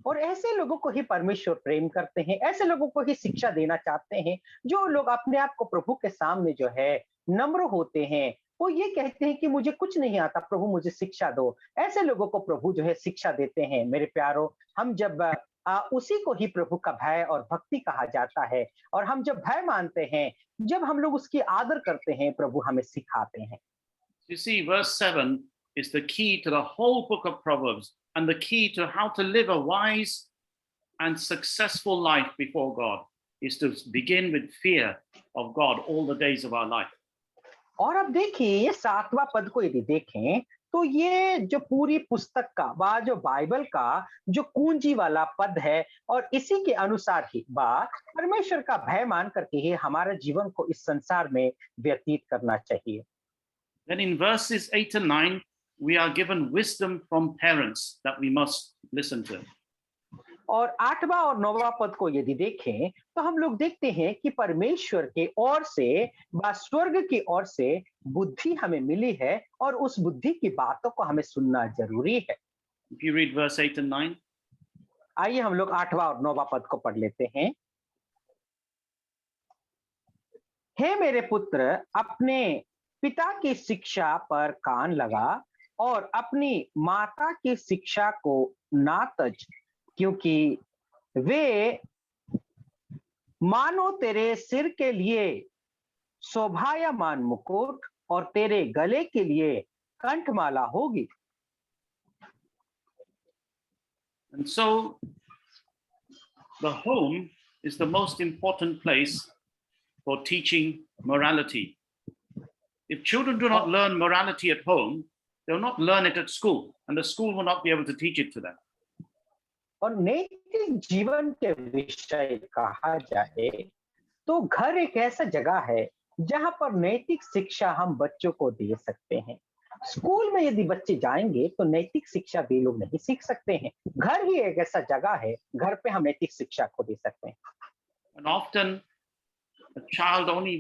और ऐसे लोगों को ही परमेश्वर प्रेम करते हैं, ऐसे लोगों को ही शिक्षा देना चाहते हैं, जो लोग अपने आप को प्रभु के सामने जो है नम्र होते हैं। वो ये कहते हैं कि मुझे कुछ नहीं आता, प्रभु मुझे शिक्षा दो। ऐसे लोगों को प्रभु जो है शिक्षा देते हैं। मेरे प्यारो, हम जब उसी को ही प्रभु का भय और भक्ति कहा जाता है, और हम जब भय मानते हैं, जब हम लोग उसकी आदर करते हैं, प्रभु हमें सिखाते हैं। You see, verse 7 is the key to the whole book of Proverbs and the key to how to live a wise and successful life before God is to begin with fear of God all the days of our life. और अब देखिए ये 7वां पद को यदि देखें तो ये जो पूरी पुस्तक का व जो बाइबल का जो कुंजी वाला पद है, और इसी के अनुसार ही परमेश्वर का भय मान करके ही हमारे जीवन को इस संसार में व्यतीत करना चाहिए। Then in verses 8 and 9, we are given wisdom from parents that we must listen to. और 8वां और 9वां पद को यदि देखें तो हम लोग देखते हैं कि परमेश्वर के ओर से व स्वर्ग की ओर से बुद्धि हमें मिली है, और उस बुद्धि की बातों को हमें सुनना जरूरी है। If you read verse 8 and 9, आइए हम लोग 8वां और 9वां पद को पढ़ लेते हैं। हे मेरे पुत्र, अपने पिता की शिक्षा पर कान लगा और अपनी माता की शिक्षा को ना तज, क्योंकि वे मानो तेरे सिर के लिए शोभायमान मुकुट और तेरे गले के लिए कंठमाला होगी। and so the home is the most important place for teaching morality. If children do not learn morality at home, they will not learn it at school, and the school will not be able to teach it to them. और नैतिक जीवन के विषय कहा जाए तो घर एक ऐसा जगह है जहां पर नैतिक शिक्षा हम बच्चों को दे सकते हैं। स्कूल में यदि बच्चे जाएंगे तो नैतिक शिक्षा वे लोग नहीं सीख सकते हैं। घर ही एक ऐसा जगह है, घर पे हम नैतिक शिक्षा को दे सकते हैं। And often a child only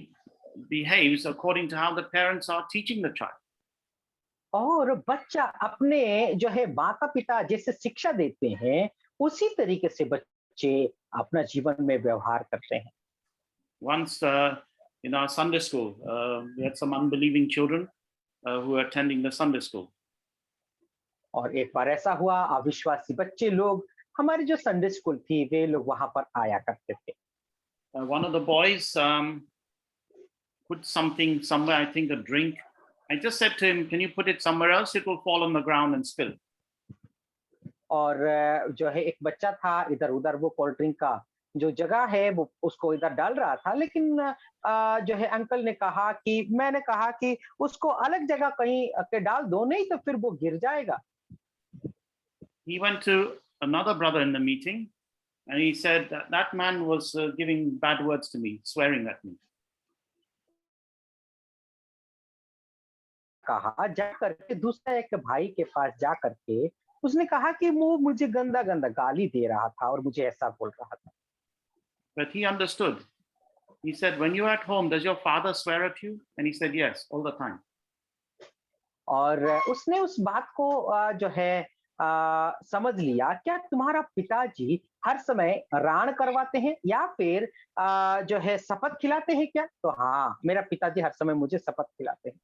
behaves according to how the parents are teaching the child. और बच्चा अपने जो है माता पिता जैसे शिक्षा देते हैं उसी तरीके से बच्चे अपना जीवन में व्यवहार करते हैं। Once in our Sunday school, we had some unbelieving children who were attending the Sunday school. और एक बार ऐसा हुआ, अविश्वासी बच्चे लोग हमारी जो संडे स्कूल थी वे लोग वहां पर आया करते थे। One of the boys put something somewhere, I think a drink. I just said to him, can you put it somewhere else? It will fall on the ground and spill. और जो है एक बच्चा था इधर उधर वो कोल्ड ड्रिंक का जो जगह है वो उसको इधर डाल रहा था, लेकिन जो है अंकल ने कहा कि मैंने कहा कि उसको अलग जगह कहीं के डाल दो, नहीं तो फिर वो गिर जाएगा। He went to another brother in the meeting and he said that man was giving bad words to me, swearing at me. कहा जा करके दूसरा एक भाई के पास जा करके उसने कहा कि वो मुझे गंदा गंदा गाली दे रहा था और मुझे ऐसा बोल रहा था। But he understood. He said, when you're at home, does your father swear at you? And he said, yes, all the time. और उसने उस बात को जो है समझ लिया, क्या तुम्हारा पिताजी हर समय राण करवाते हैं या फिर जो है शपथ खिलाते हैं क्या? तो हाँ, मेरा पिताजी हर समय मुझे शपथ खिलाते हैं।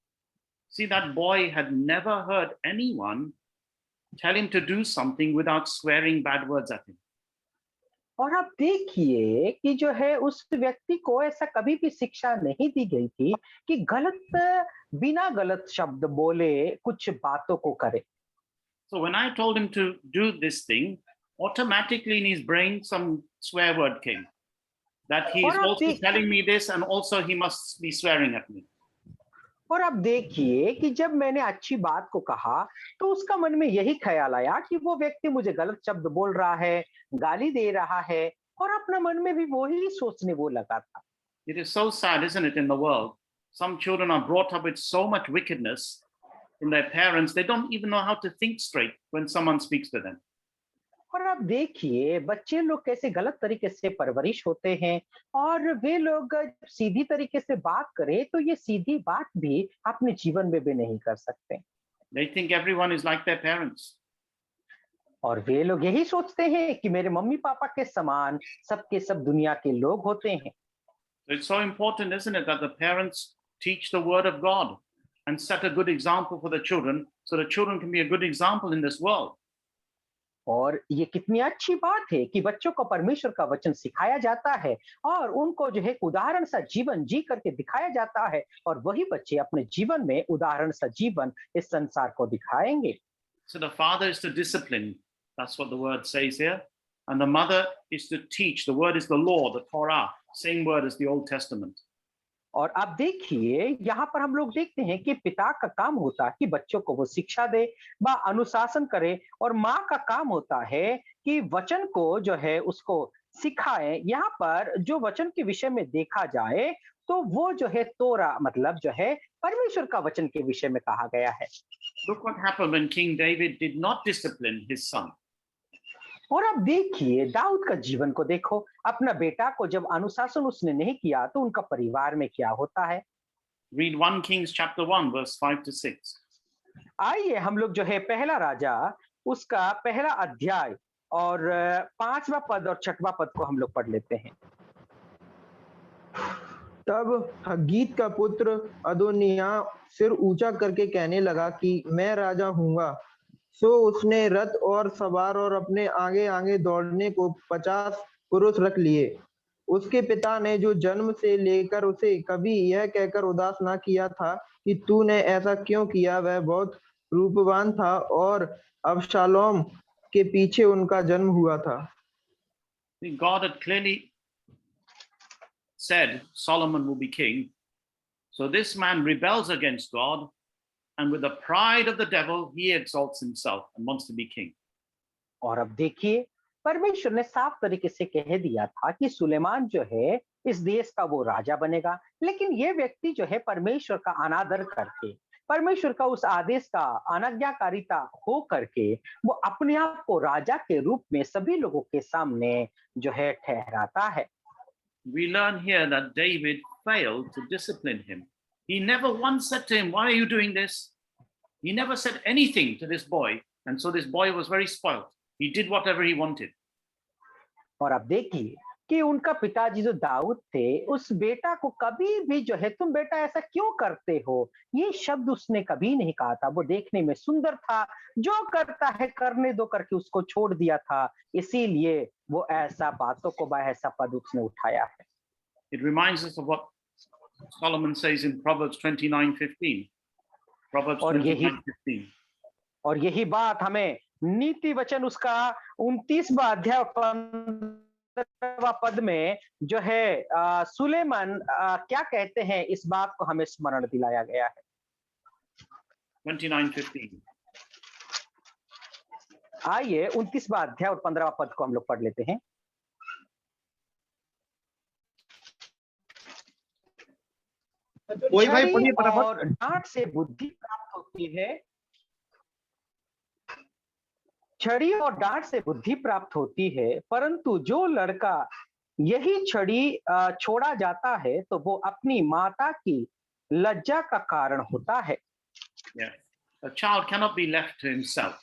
See, that boy had never heard anyone tell him to do something without swearing bad words at him. और आप देखिए कि जो है उस व्यक्ति को ऐसा कभी भी शिक्षा नहीं दी गई थी कि बिना गलत शब्द बोले कुछ बातों को करे। So when I told him to do this thing, automatically in his brain some swear word came. That he is और आप also देख telling me this and also he must be swearing at me. और आप देखिए कि जब मैंने अच्छी बात को कहा तो उसका मन में यही ख्याल आया कि वो व्यक्ति मुझे गलत शब्द बोल रहा है, गाली दे रहा है और अपना मन में भी वही सोचने वो लगा था। It is so sad, isn't it, in the world? Some children are brought up with so much wickedness in their parents, they don't even know how to think straight when someone speaks to them. और आप देखिए बच्चे लोग कैसे गलत तरीके से परवरिश होते हैं और वे लोग सीधी तरीके से बात करें तो ये सीधी बात भी अपने जीवन में भी नहीं कर सकते। They think everyone is like their parents. और वे लोग यही सोचते हैं कि मेरे मम्मी पापा के समान सबके सब दुनिया के लोग होते हैं। So it's so important, isn't it, that the parents teach the word of God and set a good example for the children so the children can be a good example in this world. और ये कितनी अच्छी बात है कि बच्चों को परमेश्वर का वचन सिखाया जाता है और उनको जो है एक उदाहरण सा जीवन जी करके दिखाया जाता है और वही बच्चे अपने जीवन में उदाहरण सा जीवन इस संसार को दिखाएंगे। So the father is to discipline. That's what the word says here. And the mother is to teach. The word is the law, the Torah. Same word as the Old Testament. और आप देखिए यहाँ पर हम लोग देखते हैं कि पिता का काम होता है कि बच्चों को वो शिक्षा दे व अनुशासन करे और माँ का काम होता है कि वचन को जो है उसको सिखाए। यहाँ पर जो वचन के विषय में देखा जाए तो वो जो है तोरा मतलब जो है परमेश्वर का वचन के विषय में कहा गया है। Look what happened when King David did not discipline his son. और अब देखिए दाऊद का जीवन को देखो, अपना बेटा को जब अनुशासन उसने नहीं किया तो उनका परिवार में क्या होता है। Read 1 Kings chapter 1, verse 5 to 6. आइए हम लोग जो है पहला राजा उसका पहला अध्याय और 5वां पद और 6वां पद को हम लोग पढ़ लेते हैं। तब हग्गीत का पुत्र अदोनिया सिर ऊंचा करके कहने लगा कि मैं राजा हूँगा। सो उसने रथ और सवार और अपने आगे आगे दौड़ने को 50 पुरुष रख लिए। उसके पिता ने जो जन्म से लेकर उसे कभी यह कहकर उदास ना किया था कि तूने ऐसा क्यों किया, वह बहुत रूपवान था और अबशालोम के पीछे उनका जन्म हुआ था। God had clearly said Solomon will be king. So this man rebels against God, and with the pride of the devil, he exalts himself and wants to be king. और अब देखिए परमेश्वर ने साफ तरीके से कह दिया था कि सुलेमान जो है इस देश का वो राजा बनेगा, लेकिन ये व्यक्ति जो है परमेश्वर का अनादर करके परमेश्वर का उस आदेश का अनाज्ञाकारिता हो करके वो अपने आप को राजा के रूप में सभी लोगों के सामने जो है ठहराता है। We learn here that David failed to discipline him. He never once said to him, "Why are you doing this?" He never said anything to this boy, and so this boy was very spoiled. He did whatever he wanted. और अब देखिए कि उनका पिताजी जो दाऊद थे उस बेटा को कभी भी जो है तुम बेटा ऐसा क्यों करते हो, ये शब्द उसने कभी नहीं कहा था। वो देखने में सुंदर था, जो करता है करने दो करके उसको छोड़ दिया था, इसीलिए वो ऐसा बातों को ऐसा पद उसने उठाया है। It reminds us of what Solomon says in Proverbs 29:15. Proverbs 29:15. और यही बात हमें नीति वचन उसका 29वां अध्याय 15वां पद में जो है सुलेमान क्या कहते हैं इस बात को हमें स्मरण दिलाया गया है। 29:15. आइए 29वां अध्याय और 15वां पद को हम लोग पढ़ लेते हैं। वही भाई पढ़िए फटाफट। और डांट से बुद्धि प्राप्त होती है छड़ी और डांट से बुद्धि प्राप्त होती है, परंतु जो लड़का यही छड़ी छोड़ा जाता है तो वो अपनी माता की लज्जा का कारण होता है। Yeah. A child cannot be left to himself.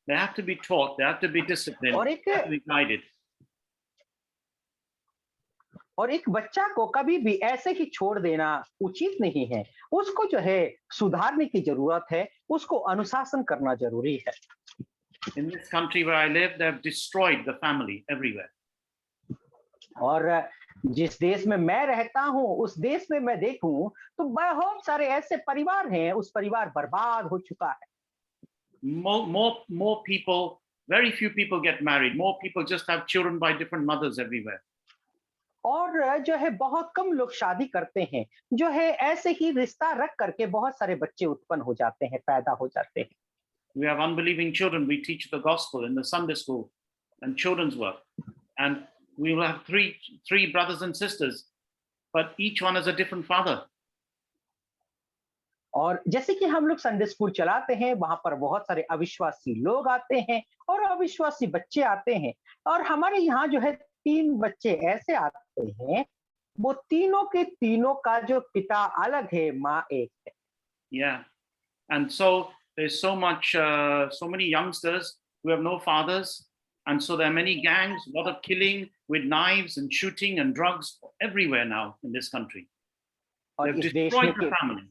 They have to be taught, they have to be disciplined, और they have to be guided. एक बच्चा को कभी भी ऐसे ही छोड़ देना उचित नहीं है। उसको जो है सुधारने की जरूरत है, उसको अनुशासन करना जरूरी है। In this country where I live, they have destroyed the family everywhere. और जिस देश में मैं रहता हूँ, उस देश में मैं देखूं तो बहुत सारे ऐसे परिवार हैं, उस परिवार बर्बाद हो चुका है। More people, very few people get married. More people just have children by different mothers everywhere. और जो है बहुत कम लोग शादी करते हैं, जो है ऐसे ही रिश्ता रख करके बहुत सारे बच्चे उत्पन्न हो जाते हैं, पैदा हो जाते हैं। We have unbelieving children. We teach the gospel in the Sunday school and children's work. And we will have three brothers and sisters, but each one has a different father. और जैसे कि हम लोग संडे स्कूल चलाते हैं, वहां पर बहुत सारे अविश्वासी लोग आते हैं और अविश्वासी बच्चे आते हैं। और हमारे यहाँ जो है 3 बच्चे ऐसे आते हैं, वो तीनों के तीनों का जो पिता अलग है, माँ एक है। Yeah. And so there's so many youngsters who have no fathers. And so there are many gangs, a lot of killing with knives and shooting and drugs everywhere now in this country. और They've इस देश destroyed में the family.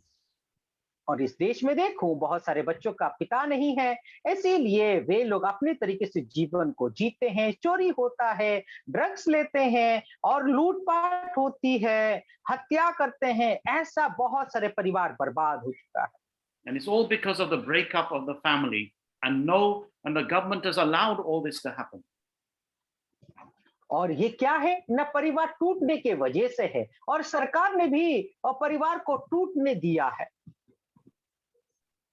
और इस देश में देखूं बहुत सारे बच्चों का पिता नहीं है, इसीलिए वे लोग अपने तरीके से जीवन को जीते हैं। चोरी होता है, ड्रग्स लेते हैं और लूटपाट होती है, हत्या करते हैं। ऐसा बहुत सारे परिवार बर्बाद हो चुका है। And it's all because of the breakup of the family. And the government has allowed all this to happen. और ये क्या है? न परिवार टूटने के वजह से है और सरकार ने भी परिवार को टूटने दिया है।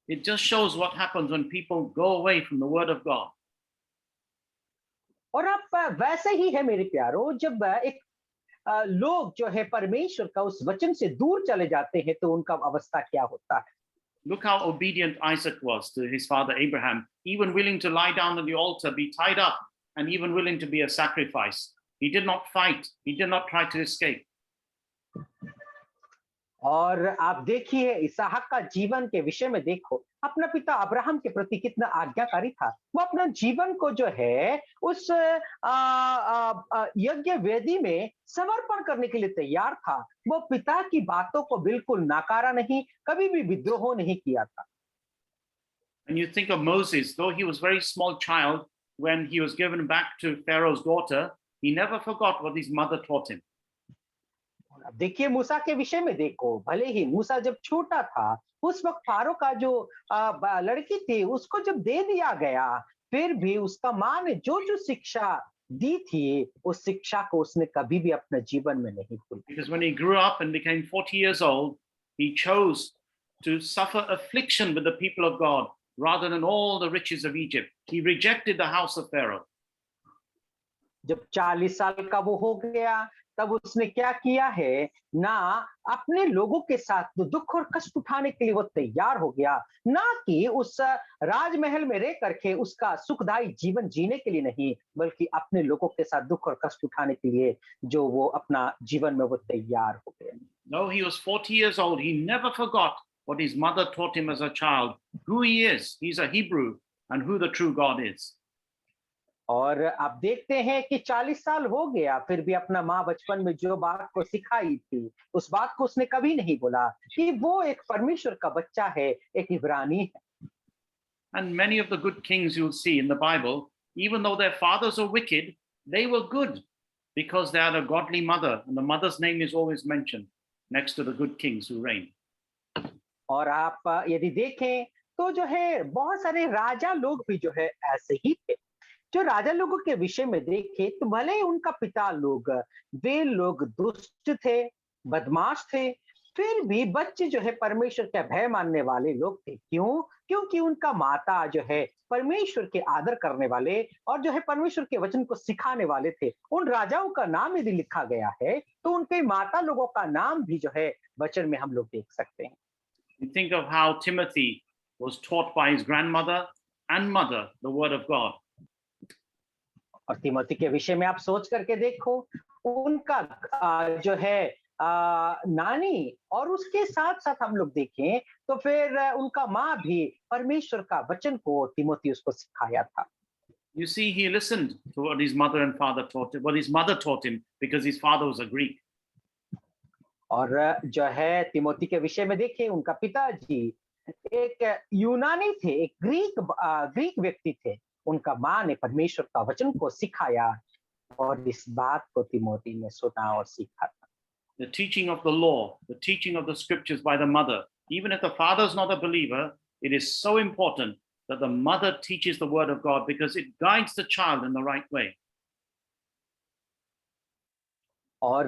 It just shows what happens when people go away from the word of God. और अब वैसे ही है मेरे प्यारो, जब एक लोग जो है परमेश्वर का उस वचन से दूर चले जाते हैं तो उनका अवस्था क्या होता है। Look how obedient Isaac was to his father Abraham, even willing to lie down on the altar, be tied up, and even willing to be a sacrifice. He did not fight. He did not try to escape. और आप देखिए इसहाक का जीवन के विषय में देखो, अपना पिता अब्राहम के प्रति कितना आज्ञाकारी था। वो अपना जीवन को जो है उस यज्ञ वेदी में समर्पण करने के लिए तैयार था। वो पिता की बातों को बिल्कुल नकारा नहीं, कभी भी विद्रोह नहीं किया था। And you think of Moses, though he was a very small child, when he was given back to Pharaoh's daughter, he never forgot what his mother taught him. अब देखिए मूसा के विषय में देखो, भले ही मूसा जब छोटा था, उस वक्त फारो का जो लड़की थी उसको जब दे दिया गया, फिर भी उसका माँ ने जो जो शिक्षा दी थी, उस शिक्षा को उसने कभी भी अपने जीवन में नहीं भूला। Because when he grew up and became 40 years old, he chose to suffer affliction with the people of God rather than all the riches of Egypt. He rejected the house of Pharaoh. जब 40 साल का वो हो गया, तब उसने क्या किया है ना, अपने लोगों के साथ तो दुख और कष्ट उठाने के लिए वो तैयार हो गया, ना कि उस राजमहल में रह करके उसका सुखदायी जीवन जीने के लिए नहीं, बल्कि अपने लोगों के साथ दुख और कष्ट उठाने के लिए जो वो अपना जीवन में वो तैयार हो गया। Though he was 40 years old, he never forgot what his mother taught him as a child, who he is. He's a Hebrew and who the true God is. और आप देखते हैं कि 40 साल हो गया, फिर भी अपना माँ बचपन में जो बात को सिखाई थी, उस बात को उसने कभी नहीं बोला कि वो एक परमेश्वर का बच्चा है, एक इब्रानी है। And many of the good kings you'll see in the Bible, even though their fathers were wicked, they were good because they had a godly mother, and the mother's name is always mentioned next to the good kings who reigned. और आप यदि देखें तो जो है बहुत सारे राजा लोग भी जो है ऐसे ही थे। जो राजा लोगों के विषय में देखे तो भले ही उनका पिता लोग, वे लोग दुष्ट थे, बदमाश थे, फिर भी बच्चे जो है परमेश्वर का भय मानने वाले लोग थे। क्यों? क्योंकि उनका माता जो है परमेश्वर के आदर करने वाले और जो है परमेश्वर के वचन को सिखाने वाले थे। उन राजाओं का नाम यदि लिखा गया है तो उनके माता लोगों का नाम भी जो है वचन में हम लोग देख सकते हैं। You think of how Timothy was taught by his grandmother, and mother the word of God. और तिमोथी के विषय में आप सोच करके देखो, उनका जो है नानी, और उसके साथ साथ हम लोग देखें तो फिर उनका माँ भी परमेश्वर का वचन को तिमोथी उसको सिखाया था। You see, he listened to what his mother and father taught him, what his mother taught him, because his father was a Greek. और जो है तिमोथी के विषय में देखें, उनका पिताजी एक यूनानी थे, एक ग्रीक व्यक्ति थे। उनका माँ ने परमेश्वर का वचन को सिखाया और इस बात को तिमोथी ने सुना और सीखा था। The teaching of the law, the teaching of the scriptures by the mother, even if the father is not a believer, it is so important that the mother teaches the word of God because it guides the child in the right way. और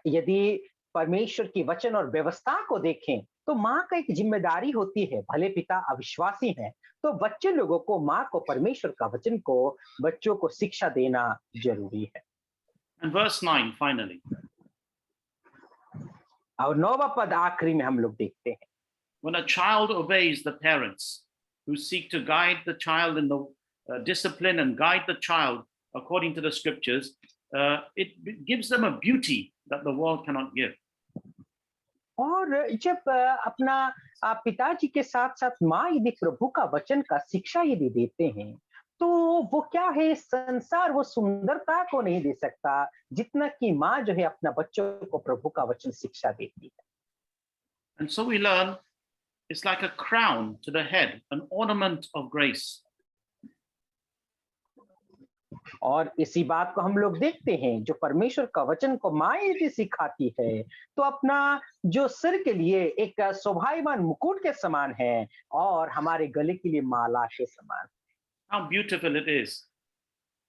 यदि परमेश्वर की वचन और व्यवस्था को देखें तो माँ का एक जिम्मेदारी होती है, भले पिता अविश्वासी हैं तो बच्चे लोगों को, माँ को परमेश्वर का वचन को, बच्चों को शिक्षा देना जरूरी है। And verse 9, finally. और 9वां पद आखिरी में हम लोग देखते हैं, When a child obeys the parents who seek to guide the child in the discipline and guide the child according to the scriptures, it gives them a beauty that the world cannot give. और जब अपना पिताजी के साथ साथ माँ यदि प्रभु का वचन का शिक्षा यदि देते हैं तो वो क्या है, संसार वो सुंदरता को नहीं दे सकता जितना कि माँ जो है अपना बच्चों को प्रभु का वचन शिक्षा देती है। And so we learn it's like a crown to the head, an ornament of grace. और इसी बात को हम लोग देखते हैं, जो परमेश्वर का वचन को माँ यदि सिखाती है तो अपना जो सिर के लिए एक शोभायमान मुकुट के समान है और हमारे गले के लिए माला के समान। How beautiful it is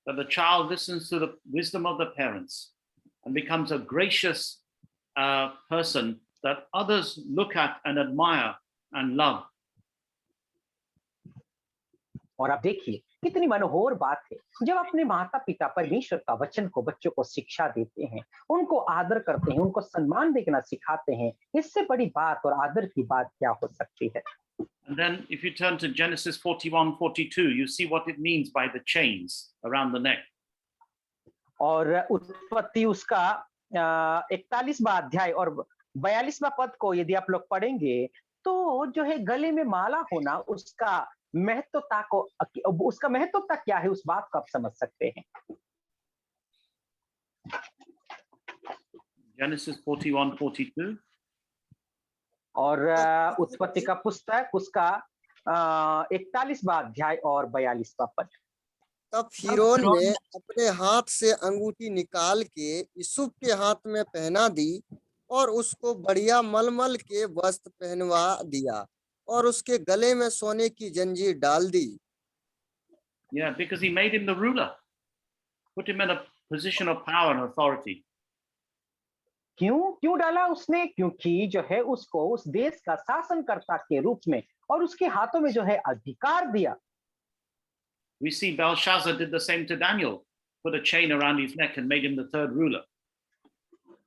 that the child listens to the wisdom of the parents and becomes a gracious person that others look at and admire and love. और आप देखिए कितनी मनोहर बात है जब अपने माता पिता परमेश्वर का वचन को बच्चों को शिक्षा देते हैं, उनको आदर करते हैं, उनको सम्मान देना सिखाते हैं। इससे बड़ी बात और आदर की बात क्या हो सकती है। And then if you turn to Genesis 41:42, you see what it means by the chains around the neck. और उत्पत्ति उसका 41वां अध्याय और 42वां पद को यदि आप लोग पढ़ेंगे तो जो है गले में माला होना, उसका महत्वता क्या है, उस बात को आप समझ सकते हैं। Genesis 41:42. और उत्पत्ति का पुस्तक उसका 41वां अध्याय और 42वां पद। तब फिरौन ने अपने हाथ से अंगूठी निकाल के यूसुफ के हाथ में पहना दी और उसको बढ़िया मलमल के वस्त्र पहनवा दिया और उसके गले में सोने की जंजीर डाल दी। Yeah, because he made him the ruler, put him in a position of power and authority. क्यों डाला उसने? क्योंकि जो है उसको उस देश का शासनकर्ता के रूप में और उसके हाथों में जो है अधिकार दिया। We see Belshazzar did the same to Daniel, put a chain around his neck and made him the third ruler.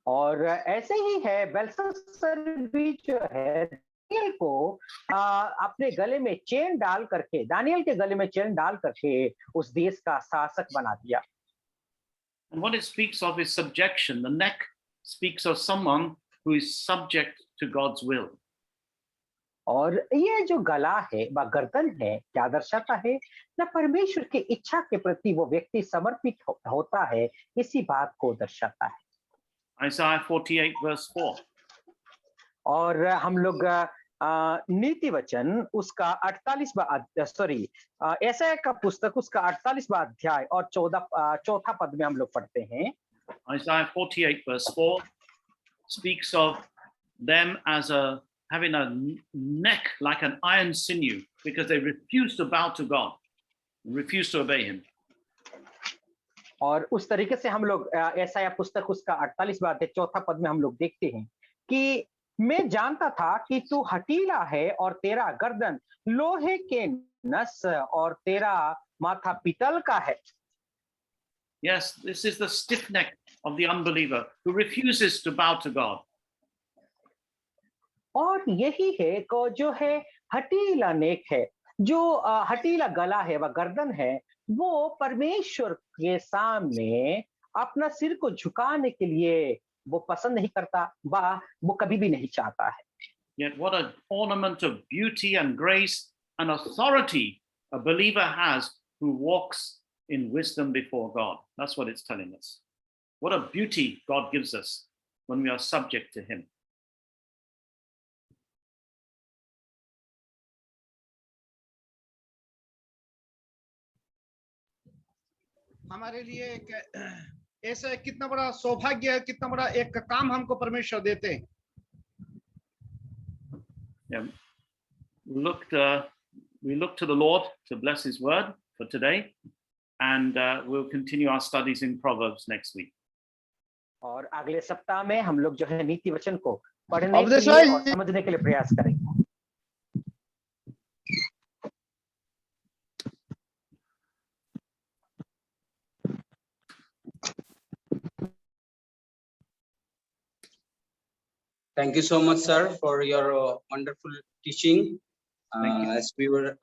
और ऐसे ही है, बेलशस्सर भी जो है दानियल को अपने गले में चेन डाल करके, दानियल के गले में चेन डाल करके उस देश का शासक बना दिया। And what it speaks of is subjection. The neck speaks of someone who is subject to God's will. और ये जो गला है व गर्दन है, क्या दर्शाता है? न परमेश्वर की इच्छा के प्रति वो व्यक्ति समर्पित होता है, इसी बात को दर्शाता है। Isaiah 48 verse 4. और हम लोग नीति वचन उसका 48वां यशायाह का पुस्तक उसका 48वां अध्याय और चौथा पद में हम लोग पढ़ते हैं। Isaiah 48 verse 4 speaks of them as having a neck like an iron sinew because they refuse to bow to God, refuse to obey him. और उस तरीके से हम लोग यशायाह पुस्तक उसका 48वां अध्याय चौथा पद में हम लोग देखते हैं कि मैं जानता था कि तू हठीला है और तेरा गर्दन लोहे के नस और तेरा माथा पीतल का है। Yes, this is the stiff neck of the unbeliever who refuses to bow to God. और यही है को जो है हठीला नेक है, जो हटीला गला है, वह गर्दन है, वो परमेश्वर के सामने अपना सिर को झुकाने के लिए वो पसंद नहीं करता, वो कभी भी नहीं चाहता है। Yet what an ornament of beauty and grace and authority a believer has who walks in wisdom before God. That's what it's telling us. What a beauty God gives us when we are subject to him. हमारे लिए ऐसा कितना बड़ा सौभाग्य है, कितना बड़ा एक काम हमको परमेश्वर देते हैं। Yeah. We look to the Lord to bless his word for today, and we'll continue our studies in Proverbs next week. और अगले सप्ताह में हम लोग जो है नीति वचन को पढ़ने अब के देश लिए भाई। और समझने के लिए प्रयास करेंगे। Thank you so much, sir, for your wonderful teaching. Thank you. As we were